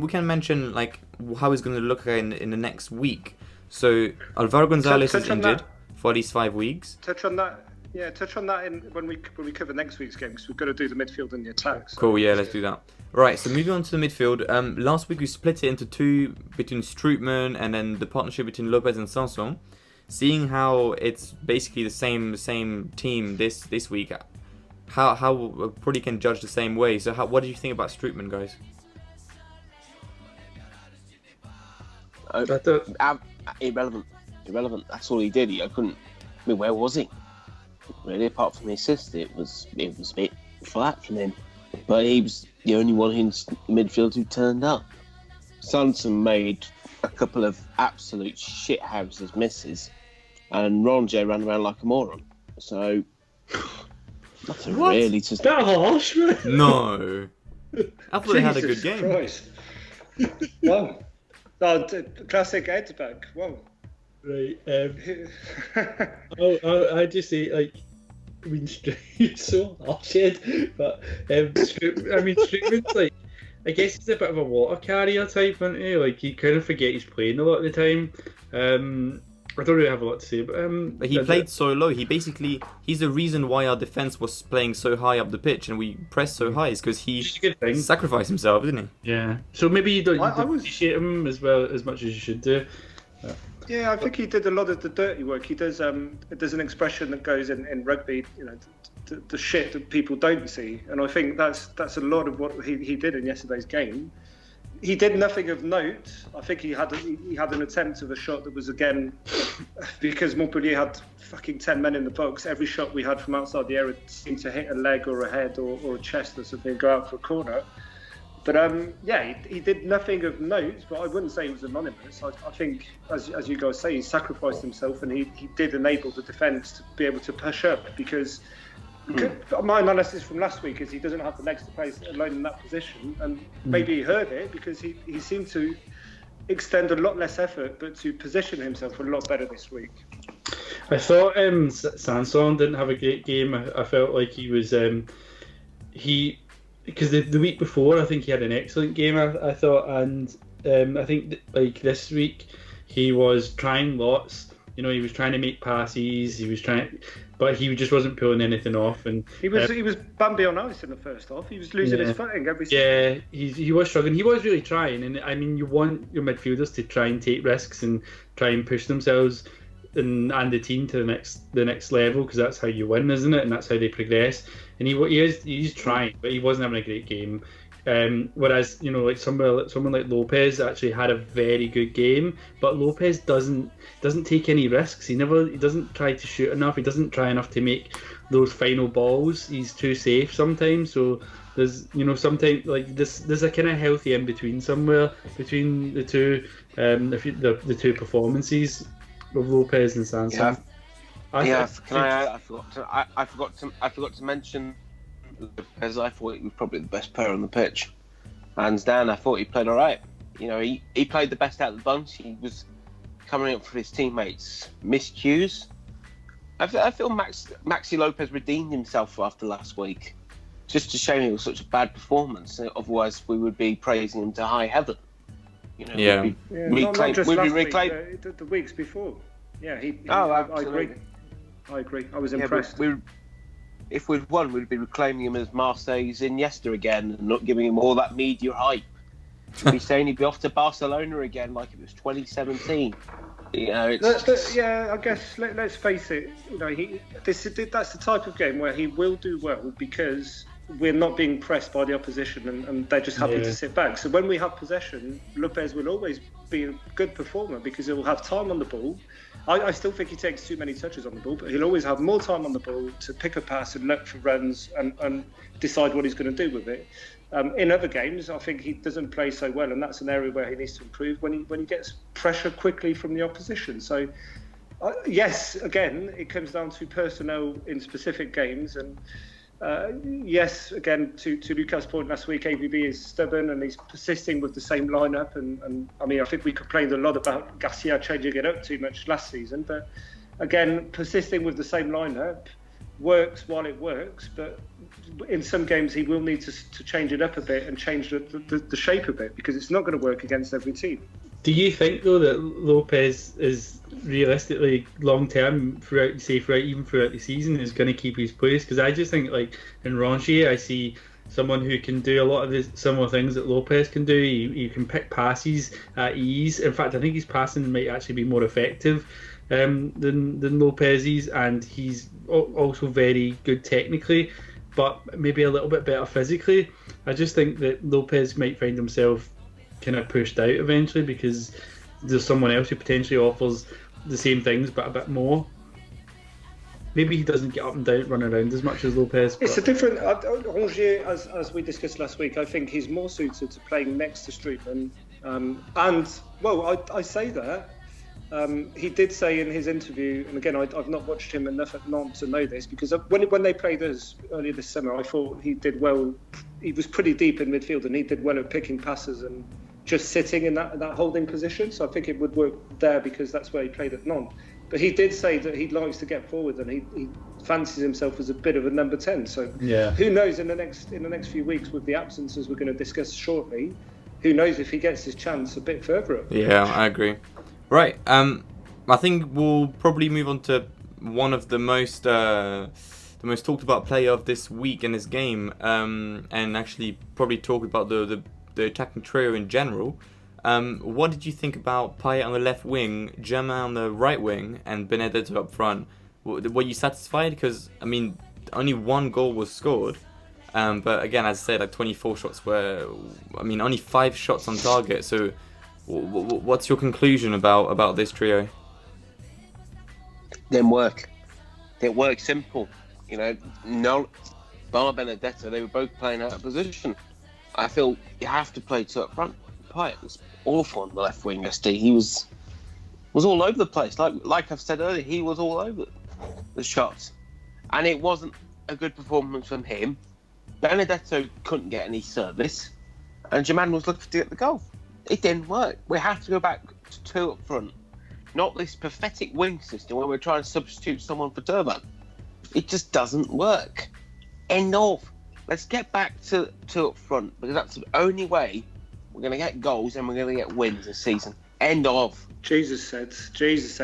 can mention like how he's going to look in the next week. So Alvaro Gonzalez is injured for at least 5 weeks. Touch on that when we cover next week's game, because we've got to do the midfield and the attacks. Cool, yeah, let's do that. Right, so moving on to the midfield. Last week we split it into 2 between Strootman and then the partnership between Lopez and Sanson. Seeing how it's basically the same team this week, how probably can judge the same way. So what do you think about Strootman, guys? Irrelevant. That's all he did. Where was he? Really, apart from the assist, it was a bit flat from him. But he was the only one in midfield who turned up. Sanson made a couple of absolute shithouses misses, and Ronje ran around like a moron. So nothing really to. That harsh, man. No, I thought they had a good game. Christ. Wow. Oh, classic Edgeback. Wow. Right. I just say, like, I mean, it's so harsh, but Strootman's like, I guess he's a bit of a water carrier type, isn't he? Like, he kind of forget he's playing a lot of the time. I don't really have a lot to say about him. But he played so low. He's the reason why our defense was playing so high up the pitch and we pressed so high. Is because he sacrificed himself, didn't he? Yeah. So maybe you don't appreciate him as much as you should do. Yeah, I think he did a lot of the dirty work. He does. There's an expression that goes in rugby, the shit that people don't see, and I think that's a lot of what he did in yesterday's game. He did nothing of note. I think he had an attempt of a shot that was, again, because Montpellier had fucking 10 men in the box. Every shot we had from outside the area seemed to hit a leg or a head or a chest or something, go out for a corner. But he did nothing of note, but I wouldn't say he was anonymous. I think, as you guys say, he sacrificed himself, and he did enable the defence to be able to push up, because my analysis from last week is he doesn't have the legs to play alone in that position, and maybe he heard it because he seemed to extend a lot less effort, but to position himself a lot better this week. I thought Sanson didn't have a great game. I felt like he was because the week before I think he had an excellent game. I thought, and I think like this week he was trying lots. He was trying to make passes. But he just wasn't pulling anything off, and he was Bambi on ice in the first half. He was losing his footing every. Yeah, he was struggling. He was really trying, and I mean, you want your midfielders to try and take risks and try and push themselves and the team to the next level, because that's how you win, isn't it? And that's how they progress. And he's trying, but he wasn't having a great game. Whereas like someone like Lopez actually had a very good game, but Lopez doesn't take any risks. He doesn't try to shoot enough. He doesn't try enough to make those final balls. He's too safe sometimes. So there's sometimes like there's a kind of healthy in between somewhere between the two the two performances of Lopez and Sanson. I forgot to mention Lopez. I thought he was probably the best player on the pitch, hands down. I thought he played all right. He played the best out of the bunch. He was coming up for his teammates' miscues, I feel Maxi Lopez redeemed himself after last week. Just a shame it was such a bad performance. Otherwise, we would be praising him to high heaven. Yeah. Not just last week, the weeks before. Yeah, absolutely. I agree. I was impressed. If we'd won, we'd be reclaiming him as Marseille's Iniesta again and not giving him all that media hype. We'd be saying he'd be off to Barcelona again like it was 2017. I guess let's face it. That's the type of game where he will do well because we're not being pressed by the opposition and they're just happy to sit back. So when we have possession, Lopez will always be a good performer because he will have time on the ball. I still think he takes too many touches on the ball, but he'll always have more time on the ball to pick a pass and look for runs and decide what he's going to do with it. In other games, I think he doesn't play so well, and that's an area where he needs to improve when he gets pressure quickly from the opposition. So, yes, again, it comes down to personnel in specific games, and yes, again, to Lucas' point last week, AVB is stubborn and he's persisting with the same lineup. And I mean, I think we complained a lot about Garcia changing it up too much last season, but again, persisting with the same lineup works while it works, but in some games he will need to change it up a bit and change the shape a bit because it's not going to work against every team. Do you think though that Lopez is realistically long term throughout the season is going to keep his place? Because I just think like in Rongier I see someone who can do a lot of the similar things that Lopez can do. He can pick passes at ease. In fact, I think his passing might actually be more effective than Lopez's, and he's also very good technically, but maybe a little bit better physically. I just think that Lopez might find himself kind of pushed out eventually because there's someone else who potentially offers the same things but a bit more. Maybe he doesn't get up and down, run around as much as Lopez. It's a different Rongier, as we discussed last week. I think he's more suited to playing next to Streetman, I say that. He did say in his interview, and again, I've not watched him enough at Nantes to know this, because when they played us earlier this summer, I thought he did well. He was pretty deep in midfield, and he did well at picking passes and just sitting in that holding position. So I think it would work there because that's where he played at Nantes. But he did say that he likes to get forward and he fancies himself as a bit of a number 10. So who knows in the next few weeks with the absences we're going to discuss shortly, who knows if he gets his chance a bit further up. Yeah, I agree. Right, I think we'll probably move on to one of the most talked about player of this week in this game, and actually probably talk about the attacking trio in general. What did you think about Payet on the left wing, Germain on the right wing, and Benedetto up front? Were you satisfied? Because, I mean, only one goal was scored. But again, as I said, like 24 shots only 5 shots on target. So what's your conclusion about this trio? Didn't work. It worked simple. No, bar Benedetto, they were both playing out of position. I feel you have to play two up front. Payet was awful on the left wing yesterday. He was all over the place. Like I've said earlier, he was all over the shots. And it wasn't a good performance from him. Benedetto couldn't get any service. And Germain was looking to get the goal. It didn't work. We have to go back to two up front. Not this pathetic wing system where we're trying to substitute someone for Durban. It just doesn't work. Enough. Let's get back to two up front because that's the only way we're going to get goals and we're going to get wins this season. End of. Jesus said,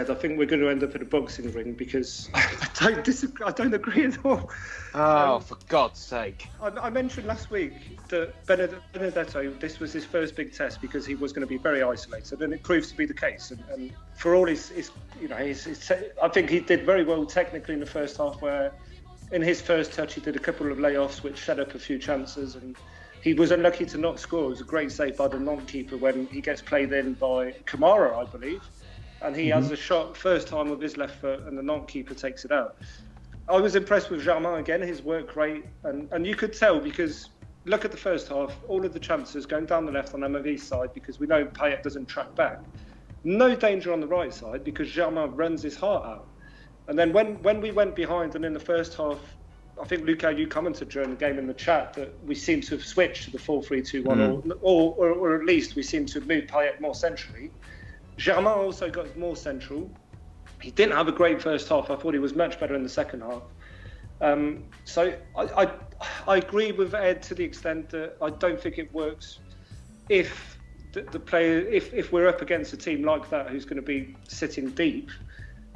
I think we're going to end up in a boxing ring because I don't agree at all. Oh, for God's sake. I mentioned last week that Benedetto, this was his first big test because he was going to be very isolated, and it proves to be the case. And for all his I think he did very well technically in the first half, where in his first touch he did a couple of layoffs which set up a few chances, and he was unlucky to not score. It was a great save by the non-keeper when he gets played in by Kamara, I believe. And he has a shot first time with his left foot and the non-keeper takes it out. I was impressed with Germain again, his work rate. And you could tell because look at the first half, all of the chances going down the left on MV's side because we know Payet doesn't track back. No danger on the right side because Germain runs his heart out. And then when we went behind and in the first half, I think, Luca, you commented during the game in the chat that we seem to have switched to the 4-3-2-1, or at least we seem to have moved Payet more centrally. Germain also got more central, he didn't have a great first half. I thought he was much better in the second half. So I agree with Ed to the extent that I don't think it works if the player, if we're up against a team like that who's going to be sitting deep.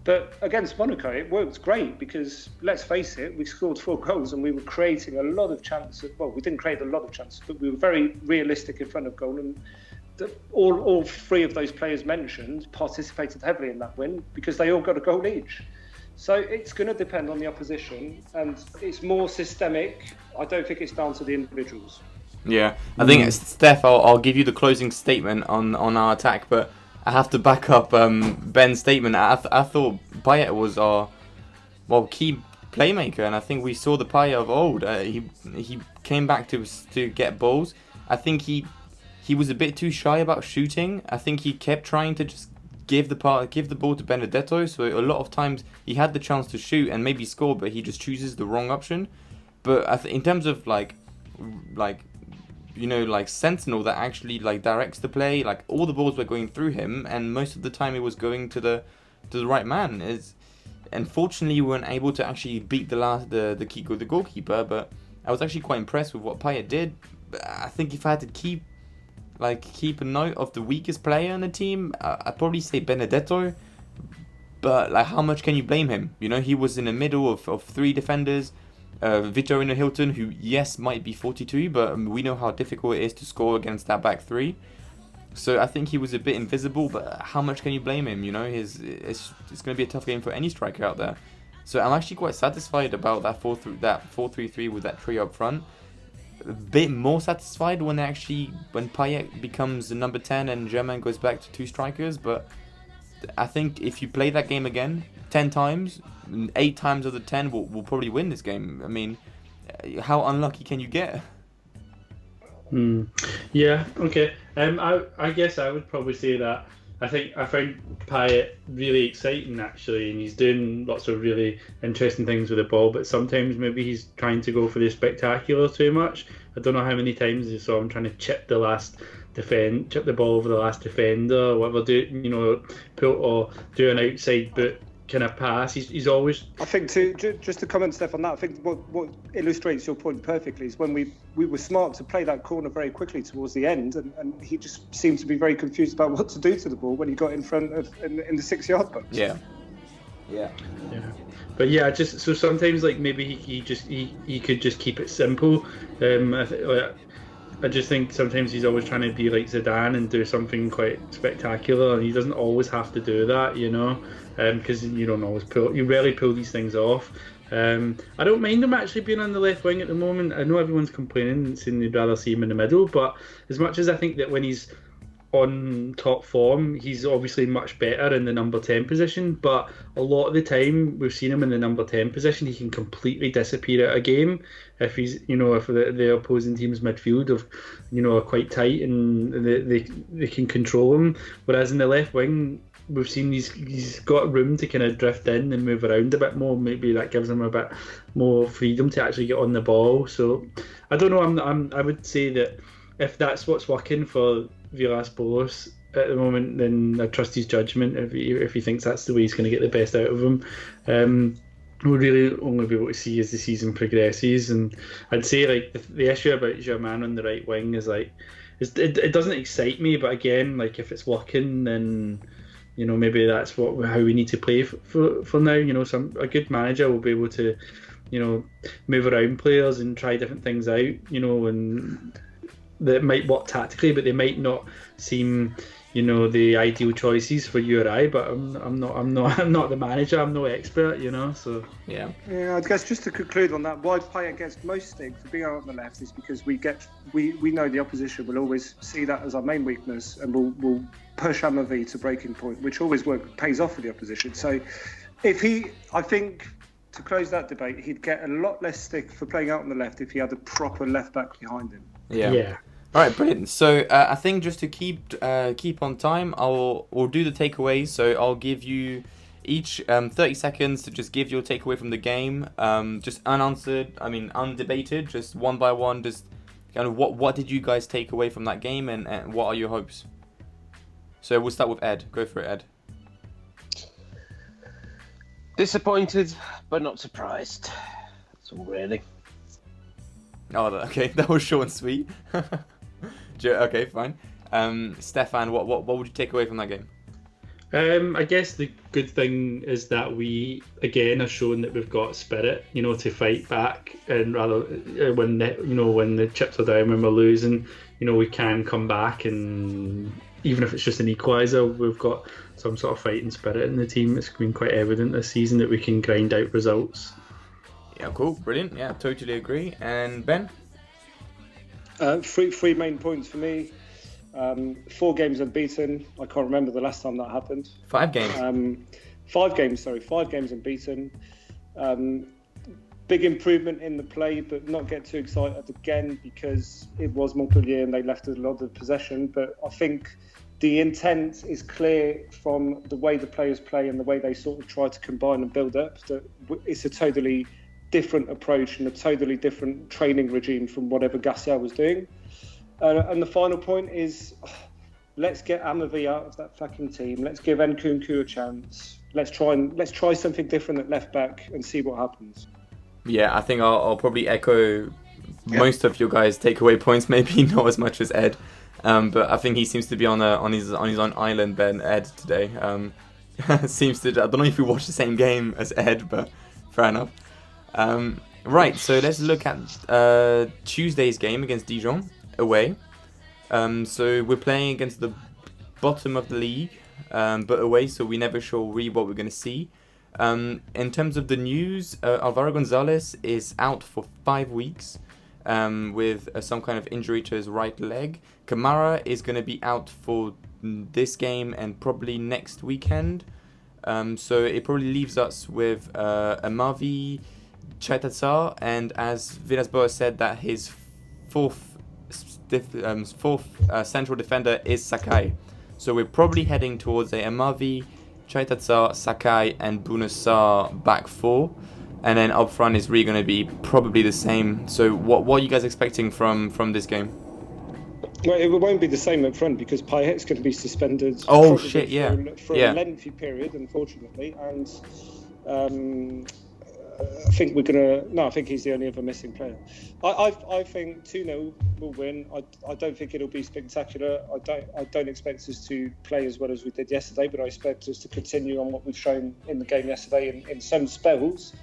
But against Monaco, it worked great because, let's face it, we scored 4 goals and we were creating a lot of chances. Well, we didn't create a lot of chances, but we were very realistic in front of goal. And all 3 of those players mentioned participated heavily in that win because they all got a goal each. So it's going to depend on the opposition, and it's more systemic. I don't think it's down to the individuals. Yeah, I think, Steph, I'll give you the closing statement on our attack, but I have to back up Ben's statement. I thought Payet was our key playmaker, and I think we saw the Payet of old. He came back to get balls. I think he was a bit too shy about shooting. I think he kept trying to just give the ball to Benedetto. So a lot of times he had the chance to shoot and maybe score, but he just chooses the wrong option. But in terms of like Sentinel that actually directs the play, all the balls were going through him, and most of the time it was going to the right man. Unfortunately we weren't able to actually beat the goalkeeper, but I was actually quite impressed with what Payet did. I think if I had to keep a note of the weakest player in the team, I'd probably say Benedetto. But how much can you blame him? He was in the middle of 3 defenders. Victorino Hilton, who yes might be 42, but we know how difficult it is to score against that back 3. So I think he was a bit invisible, but how much can you blame him? It's going to be a tough game for any striker out there. So I'm actually quite satisfied about that 4-3-3 with that trio up front. A bit more satisfied when Payet becomes the number 10 and Germain goes back to 2 strikers. But I think if you play that game again 10 times, 8 times of the 10 we'll probably win this game. I mean, how unlucky can you get? Yeah, okay. I guess I would probably say that I found Payet really exciting actually, and he's doing lots of really interesting things with the ball, but sometimes maybe he's trying to go for the spectacular too much. I don't know how many times you saw him trying to chip the ball over the last defender, or whatever, pull or do an outside boot kind of pass. He's always. I think just to comment, Steph, on that, I think what illustrates your point perfectly is when we were smart to play that corner very quickly towards the end, and he just seemed to be very confused about what to do to the ball when he got in front of in the 6-yard box. Yeah. But yeah, so sometimes maybe he could just keep it simple. I just think sometimes he's always trying to be like Zidane and do something quite spectacular, and he doesn't always have to do that, because you rarely pull these things off. I don't mind him actually being on the left wing at the moment. I know everyone's complaining and saying they'd rather see him in the middle, but as much as I think that when he's on top form, he's obviously much better in the number 10 position, but a lot of the time we've seen him in the number 10 position, he can completely disappear at a game if he's, if the opposing team's midfield are quite tight and they can control him, whereas in the left wing we've seen he's got room to kind of drift in and move around a bit more. Maybe that gives him a bit more freedom to actually get on the ball. So I don't know, I would say that if that's what's working for Villas-Boas at the moment, then I trust his judgment. If he thinks that's the way he's going to get the best out of him, we'll really only be able to see as the season progresses. And I'd say the issue about Germain on the right wing is it doesn't excite me. But again, if it's working, then maybe that's how we need to play for now. A good manager will be able to move around players and try different things out. And that might work tactically, but they might not seem, the ideal choices for you or I. But I'm not the manager. I'm no expert, So yeah. I guess just to conclude on that, why Payet gets most stick for being out on the left is because we know the opposition will always see that as our main weakness, and we'll push Amavi to breaking point, which always pays off for the opposition. So I think to close that debate, he'd get a lot less stick for playing out on the left if he had a proper left back behind him. Yeah. All right, brilliant. So I think just to keep on time, we'll do the takeaways. So I'll give you each 30 seconds to just give your takeaway from the game. Just undebated, just one by one. Just kind of what did you guys take away from that game, and what are your hopes? So we'll start with Ed. Go for it, Ed. Disappointed, but not surprised. That's all really. Oh, okay, that was short and sweet. Okay, fine. Stefan, what would you take away from that game? I guess the good thing is that we again are showing that we've got spirit, to fight back, and rather when the chips are down, when we're losing, we can come back, and even if it's just an equaliser, we've got some sort of fighting spirit in the team. It's been quite evident this season that we can grind out results. Yeah, cool, brilliant. Yeah, totally agree. And Ben? Three main points for me. 4 games unbeaten. I can't remember the last time that happened. 5 games. 5 games, sorry. 5 games unbeaten. Big improvement in the play, but not get too excited again because it was Montpellier and they left a lot of possession. But I think the intent is clear from the way the players play and the way they sort of try to combine and build up, that it's a totally different approach and a totally different training regime from whatever Garcia was doing. And the final point is, let's get Amavi out of that fucking team. Let's give Nkunku a chance. Let's try something different at left back and see what happens. Yeah, I think I'll probably echo most of your guys' takeaway points. Maybe not as much as Ed, but I think he seems to be on his own island. Ben, Ed today seems to. I don't know if we watched the same game as Ed, but fair enough. Right, so let's look at Tuesday's game against Dijon away. So we're playing against the bottom of the league, but away, so we're never sure really what we're going to see. In terms of the news, Alvaro Gonzalez is out for 5 weeks with some kind of injury to his right leg. Kamara is going to be out for this game and probably next weekend. So it probably leaves us with Amavi, Chaitatsar, and as Villas-Boas said, that his fourth central defender is Sakai. So we're probably heading towards a Amavi, Chaitatsar, Sakai, and Bunasar back 4. And then up front is really going to be probably the same. So what are you guys expecting from this game? Well, it won't be the same up front because Payet's going to be suspended. Oh shit! Yeah, for a lengthy period, unfortunately, and I think we're gonna. No, I think he's the only other missing player. I think 2-0 will win. I don't think it'll be spectacular. I don't expect us to play as well as we did yesterday, but I expect us to continue on what we've shown in the game yesterday in some spells.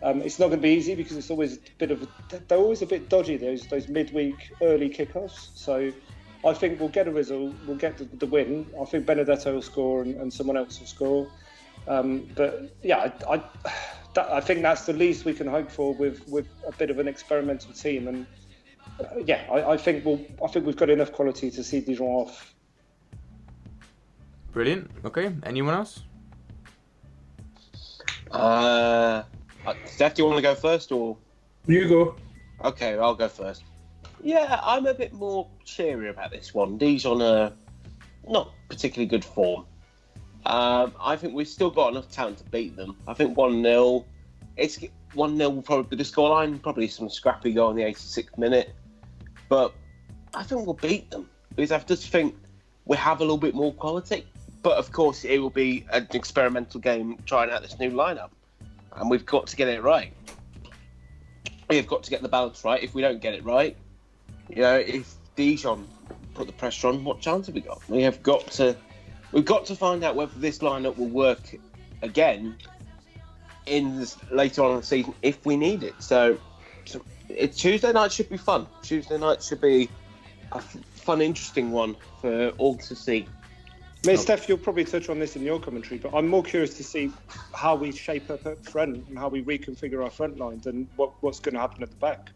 It's not going to be easy because it's always they're always a bit dodgy, those midweek early kickoffs. So I think we'll get a result, we'll get the win. I think Benedetto will score and someone else will score. But yeah, I think that's the least we can hope for with a bit of an experimental team. And I think we've got enough quality to see Dijon off. Brilliant. Okay, anyone else? Steph, do you want to go first or? You go. Okay, I'll go first. Yeah, I'm a bit more cheery about this one. Dijon are not particularly good form. I think we've still got enough talent to beat them. I think 1-0. It's 1-0 will probably be the scoreline. Probably some scrappy goal in the 86th minute. But I think we'll beat them because I just think we have a little bit more quality. But of course, it will be an experimental game trying out this new lineup. And we've got to get it right. We've got to get the balance right. If we don't get it right, if Dijon put the pressure on, what chance have we got? We've got to find out whether this lineup will work again later on in the season if we need it. So Tuesday night should be fun. Tuesday night should be a fun, interesting one for all to see. Steph, you'll probably touch on this in your commentary, but I'm more curious to see how we shape up at front and how we reconfigure our front lines and what's going to happen at the back.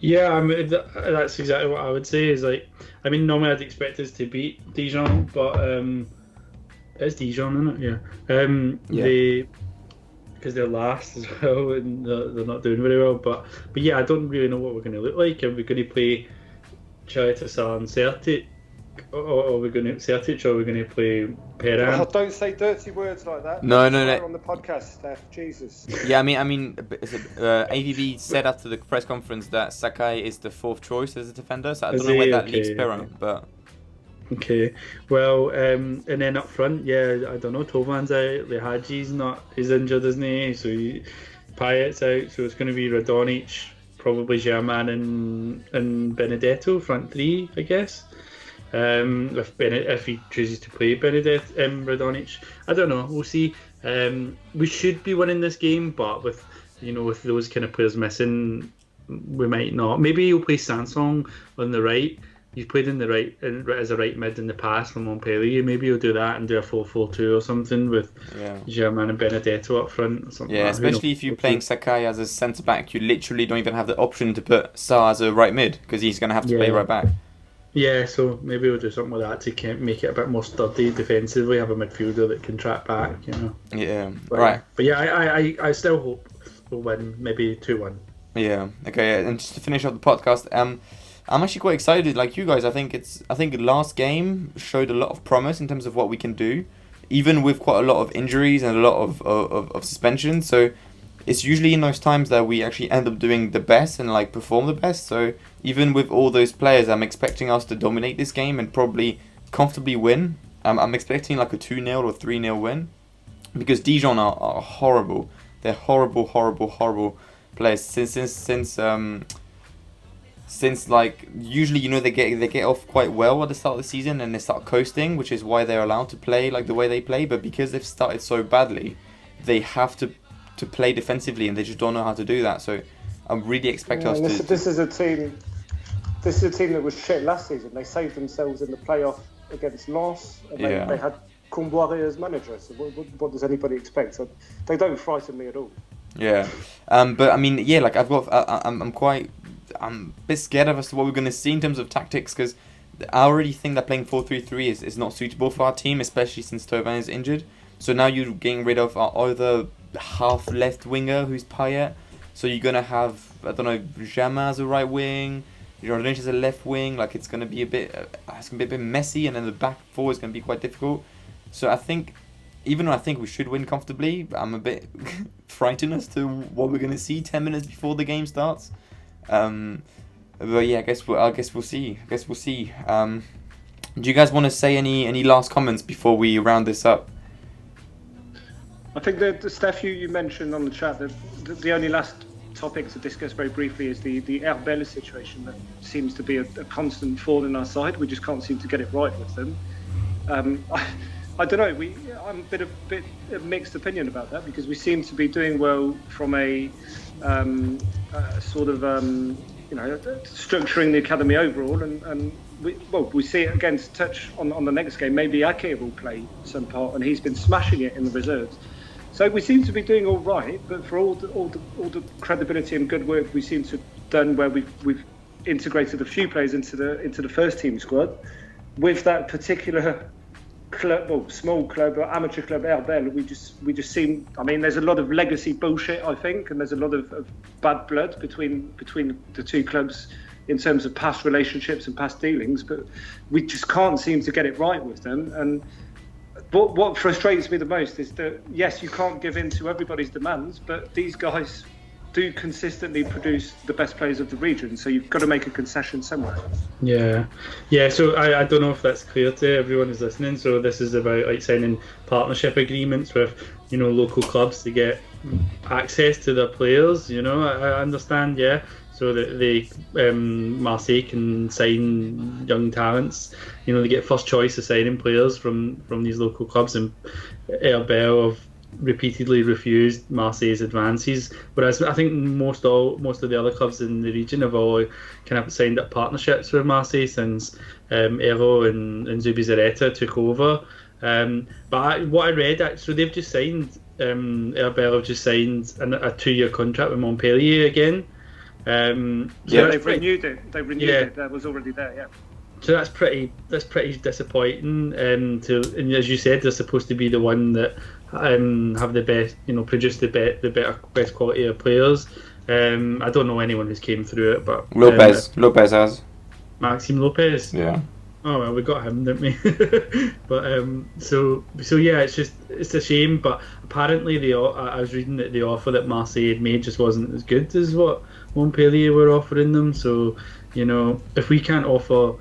Yeah, I mean, that's exactly what I would say. Normally I'd expect us to beat Dijon, but it's Dijon, isn't it? Yeah. Because they're last as well and they're not doing very well. But yeah, I don't really know what we're going to look like. Are we going to play Chaitatsar and Sertic? Or are we going to play Perrin? Oh, don't say dirty words like that. No. On the podcast, Steph. Jesus. Yeah, AVB said after the press conference that Sakai is the 4th choice as a defender, so I don't know where that leaves Perrin, but Okay, well, and then up front, yeah, I don't know. Tovan's out. Lehaji's not. He's injured, isn't he? So Payet's out. So it's going to be Radonic, probably German and Benedetto front three, I guess. If he chooses to play Radonic, I don't know. We'll see. We should be winning this game, but with those kind of players missing, we might not. Maybe he'll play Sansong on the right. He's played in the right as a right mid in the past for Montpellier. Maybe he'll do that and do a 4-4-2 or something with Germain and Benedetto up front or something. Yeah, like that. especially if you're playing Sakai as a centre back, you literally don't even have the option to put Sa as a right mid because he's going to have to play right back. Yeah, so maybe we'll do something with that to make it a bit more sturdy defensively. Have a midfielder that can track back, Yeah, right. But yeah, I still hope we'll win, maybe 2-1. Yeah. Okay. And just to finish off the podcast, I'm actually quite excited, like you guys. I think last game showed a lot of promise in terms of what we can do, even with quite a lot of injuries and a lot of suspensions. So it's usually in those times that we actually end up doing the best and like perform the best. So even with all those players, I'm expecting us to dominate this game and probably comfortably win. I'm expecting like a 2-0 or 3-0 win, because Dijon are horrible. They're horrible players since like usually they get off quite well at the start of the season and they start coasting, which is why they're allowed to play like the way they play. But because they've started so badly, they have to play defensively and they just don't know how to do that. So I'm really expecting us to. This is a team that was shit last season. They saved themselves in the playoff against Lens, and they had Comboiré as manager. So what does anybody expect? So they don't frighten me at all. Yeah, but I mean, yeah, like I'm a bit scared of as to what we're going to see in terms of tactics, because I already think that playing 4-3-3 is not suitable for our team, especially since Thauvin is injured. So now you're getting rid of our other half left winger, who's Payet. So you're going to have, I don't know, Germain as a right wing, Radonic as a left wing. Like it's going to be a bit messy, and then the back four is going to be quite difficult. So I think, even though I think we should win comfortably, I'm a bit frightened as to what we're going to see 10 minutes before the game starts. But yeah, I guess we'll see. Do you guys want to say any last comments before we round this up? I think the Steph you mentioned on the chat that the only last topic to discuss very briefly is the Herbel situation that seems to be a constant thorn in our side. We just can't seem to get it right with them. I don't know. I'm a bit of mixed opinion about that, because we seem to be doing well from a structuring the academy overall, and we see it against Touch on the next game. Maybe Ake will play some part, and he's been smashing it in the reserves. So we seem to be doing all right, but for all the credibility and good work we seem to have done, where we've integrated a few players into the first team squad, with that particular club, small club or amateur club Herbel, we just seem. I mean, there's a lot of legacy bullshit, I think, and there's a lot of bad blood between the two clubs in terms of past relationships and past dealings, but we just can't seem to get it right with them. And what frustrates me the most is that, yes, you can't give in to everybody's demands, but these guys do consistently produce the best players of the region, so you've got to make a concession somewhere. Yeah. So I don't know if that's clear to everyone who's listening. So this is about like signing partnership agreements with local clubs to get access to their players. I understand. Yeah. So that Marseille can sign young talents. They get first choice of signing players from these local clubs, and Herbel have repeatedly refused Marseille's advances, whereas I think most of the other clubs in the region have all kind of signed up partnerships with Marseille since Ero and Zubizarreta took over. But what I read, so they've just signed, Herbel have just signed a 2-year contract with Montpellier again. They've renewed it. That was already there. Yeah. So that's pretty disappointing. And as you said, they're supposed to be the one that have the best, produce the best quality of players. I don't know anyone who's came through it, but Lopez has. Maxime Lopez. Yeah. Oh well, we got him, didn't we? But so yeah, it's a shame. But apparently I was reading that the offer that Marseille had made just wasn't as good as what Montpellier were offering them. So if we can't offer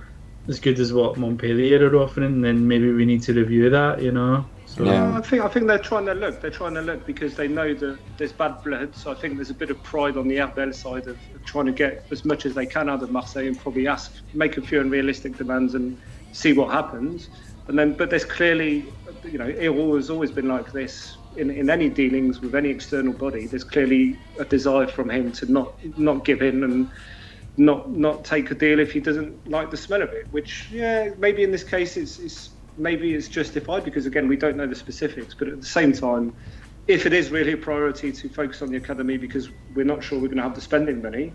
as good as what Montpellier are offering, then maybe we need to review that, you know. So, Yeah. I think they're trying to look. They're trying to look because they know that there's bad blood. So I think there's a bit of pride on the Ardel side of trying to get as much as they can out of Marseille and probably make a few unrealistic demands and see what happens. And then, but there's clearly, you know, it has always been like this in any dealings with any external body. There's clearly a desire from him to not give in and not take a deal if he doesn't like the smell of it. Which, yeah, maybe in this case it's justified because again we don't know the specifics. But at the same time, if it is really a priority to focus on the academy because we're not sure we're going to have the spending money,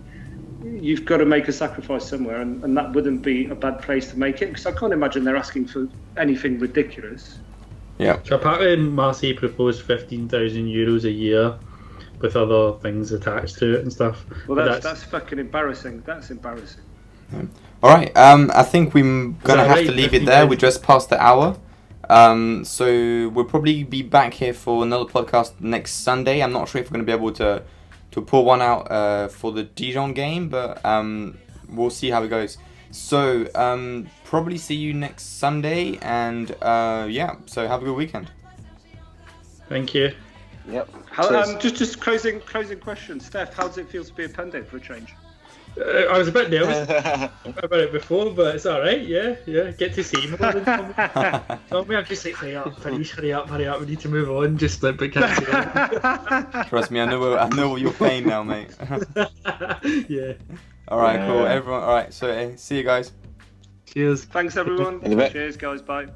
you've got to make a sacrifice somewhere, and that wouldn't be a bad place to make it because I can't imagine they're asking for anything ridiculous. Yeah. So apparently Marseille proposed €15,000 a year with other things attached to it and stuff. Well, But that's fucking embarrassing. That's embarrassing. All right. I think we're gonna that have right? to leave it 15 there. days? We're just past the hour. So we'll probably be back here for another podcast next Sunday. I'm not sure if we're gonna be able to pull one out for the Dijon game, but we'll see how it goes. So probably see you next Sunday, and yeah. So have a good weekend. Thank you. Yep. Just closing question, Steph. How does it feel to be a pundit for a change? I was a bit nervous about it before, but it's all right. Yeah. Get to see more than Tommy. I'm just like, hurry up. We need to move on. Just but can't see it. Trust me, I know what you're paying now, mate. Yeah. All right, cool. Everyone. All right. So see you guys. Cheers. Thanks everyone. In a bit. Cheers guys. Bye.